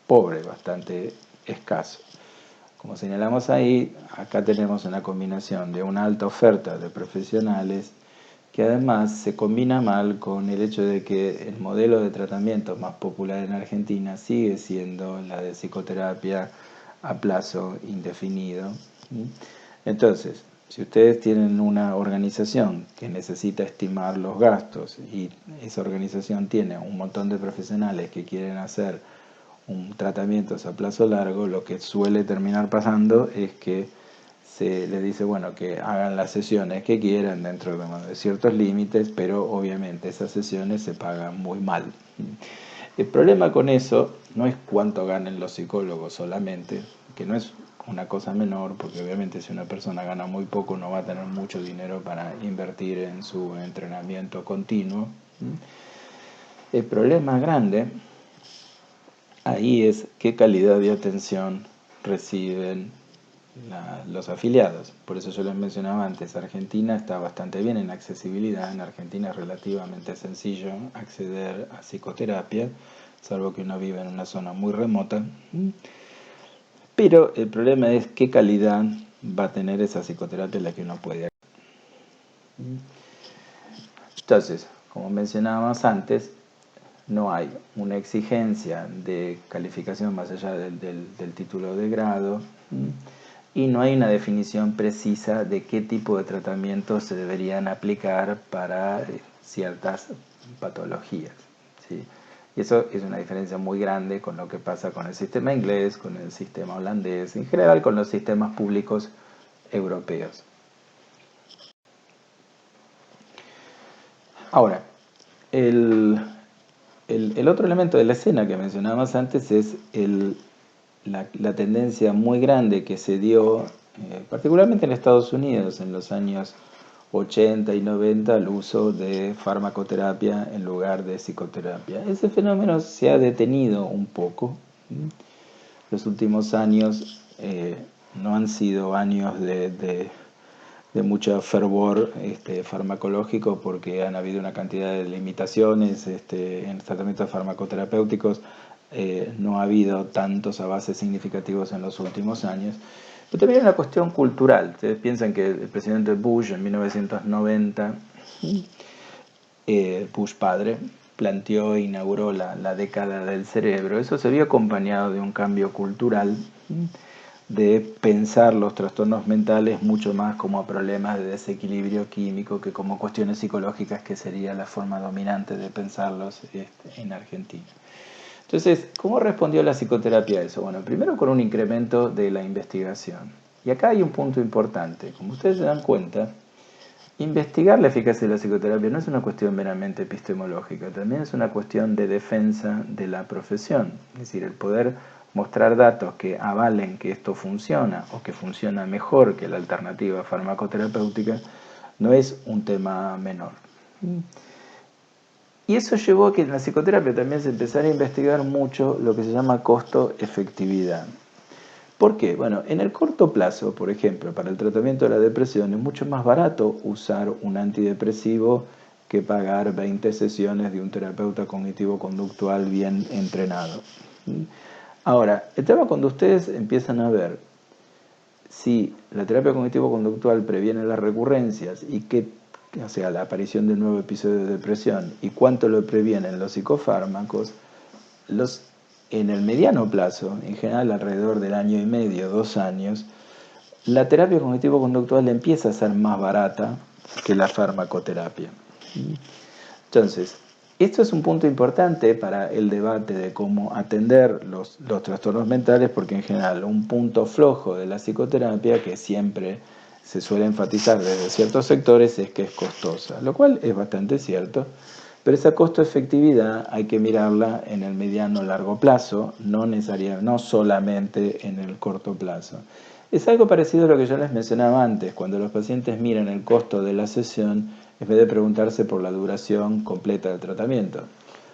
pobre, bastante escaso. Como señalamos ahí, acá tenemos una combinación de una alta oferta de profesionales que además se combina mal con el hecho de que el modelo de tratamiento más popular en Argentina sigue siendo la de psicoterapia a plazo indefinido. Entonces, si ustedes tienen una organización que necesita estimar los gastos y esa organización tiene un montón de profesionales que quieren hacer un tratamiento a plazo largo, lo que suele terminar pasando es que se les dice, bueno, que hagan las sesiones que quieran dentro de ciertos límites, pero obviamente esas sesiones se pagan muy mal. El problema con eso no es cuánto ganen los psicólogos solamente, que no es una cosa menor, porque obviamente si una persona gana muy poco no va a tener mucho dinero para invertir en su entrenamiento continuo. El problema grande ahí es qué calidad de atención reciben los afiliados. Por eso yo les mencionaba antes, Argentina está bastante bien en accesibilidad. En Argentina es relativamente sencillo acceder a psicoterapia, salvo que uno vive en una zona muy remota. Pero el problema es qué calidad va a tener esa psicoterapia en la que uno puede acceder. Entonces, como mencionábamos antes, no hay una exigencia de calificación más allá del título de grado, y no hay una definición precisa de qué tipo de tratamientos se deberían aplicar para ciertas patologías, ¿sí? Y eso es una diferencia muy grande con lo que pasa con el sistema inglés, con el sistema holandés, en general con los sistemas públicos europeos. Ahora, el otro elemento de la escena que mencionábamos antes es la tendencia muy grande que se dio, particularmente en Estados Unidos, en los años 80 y 90, al uso de farmacoterapia en lugar de psicoterapia. Ese fenómeno se ha detenido un poco. Los últimos años no han sido años de mucho fervor farmacológico, porque han habido una cantidad de limitaciones en tratamientos farmacoterapéuticos. No ha habido tantos avances significativos en los últimos años. Pero también hay una cuestión cultural. Ustedes piensan que el presidente Bush en 1990, Bush padre, planteó e inauguró la década del cerebro. Eso se vio acompañado de un cambio cultural, de pensar los trastornos mentales mucho más como problemas de desequilibrio químico que como cuestiones psicológicas, que sería la forma dominante de pensarlos en Argentina. Entonces, ¿cómo respondió la psicoterapia a eso? Bueno, primero con un incremento de la investigación. Y acá hay un punto importante. Como ustedes se dan cuenta, investigar la eficacia de la psicoterapia no es una cuestión meramente epistemológica, también es una cuestión de defensa de la profesión. Es decir, el poder mostrar datos que avalen que esto funciona o que funciona mejor que la alternativa farmacoterapéutica no es un tema menor. Y eso llevó a que en la psicoterapia también se empezara a investigar mucho lo que se llama costo-efectividad. ¿Por qué? Bueno, en el corto plazo, por ejemplo, para el tratamiento de la depresión es mucho más barato usar un antidepresivo que pagar 20 sesiones de un terapeuta cognitivo-conductual bien entrenado. Ahora, el tema cuando ustedes empiezan a ver si la terapia cognitivo-conductual previene las recurrencias y qué, o sea, la aparición de nuevo episodio de depresión y cuánto lo previenen los psicofármacos, en el mediano plazo, en general alrededor del año y medio, 2 años, la terapia cognitivo-conductual empieza a ser más barata que la farmacoterapia. Entonces, esto es un punto importante para el debate de cómo atender los trastornos mentales, porque en general un punto flojo de la psicoterapia, que siempre se suele enfatizar desde ciertos sectores, es que es costosa, lo cual es bastante cierto, pero esa costo-efectividad hay que mirarla en el mediano largo plazo, no solamente en el corto plazo. Es algo parecido a lo que yo les mencionaba antes, cuando los pacientes miran el costo de la sesión, en vez de preguntarse por la duración completa del tratamiento.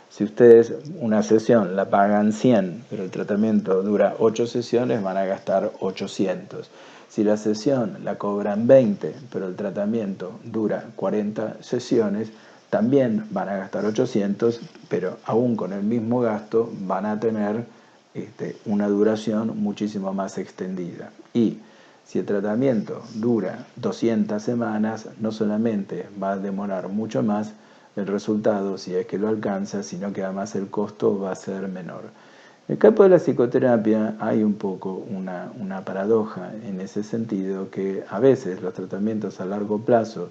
Si ustedes una sesión la pagan 100, pero el tratamiento dura 8 sesiones, van a gastar 800. Si la sesión la cobran 20, pero el tratamiento dura 40 sesiones, también van a gastar 800, pero aún con el mismo gasto van a tener una duración muchísimo más extendida. Y si el tratamiento dura 200 semanas, no solamente va a demorar mucho más el resultado, si es que lo alcanza, sino que además el costo va a ser menor. En el campo de la psicoterapia hay un poco una paradoja en ese sentido, que a veces los tratamientos a largo plazo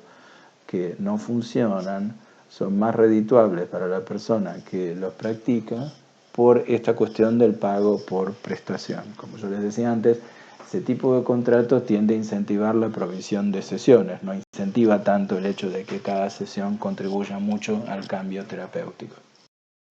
que no funcionan son más redituables para la persona que los practica por esta cuestión del pago por prestación. Como yo les decía antes, ese tipo de contrato tiende a incentivar la provisión de sesiones, no incentiva tanto el hecho de que cada sesión contribuya mucho al cambio terapéutico.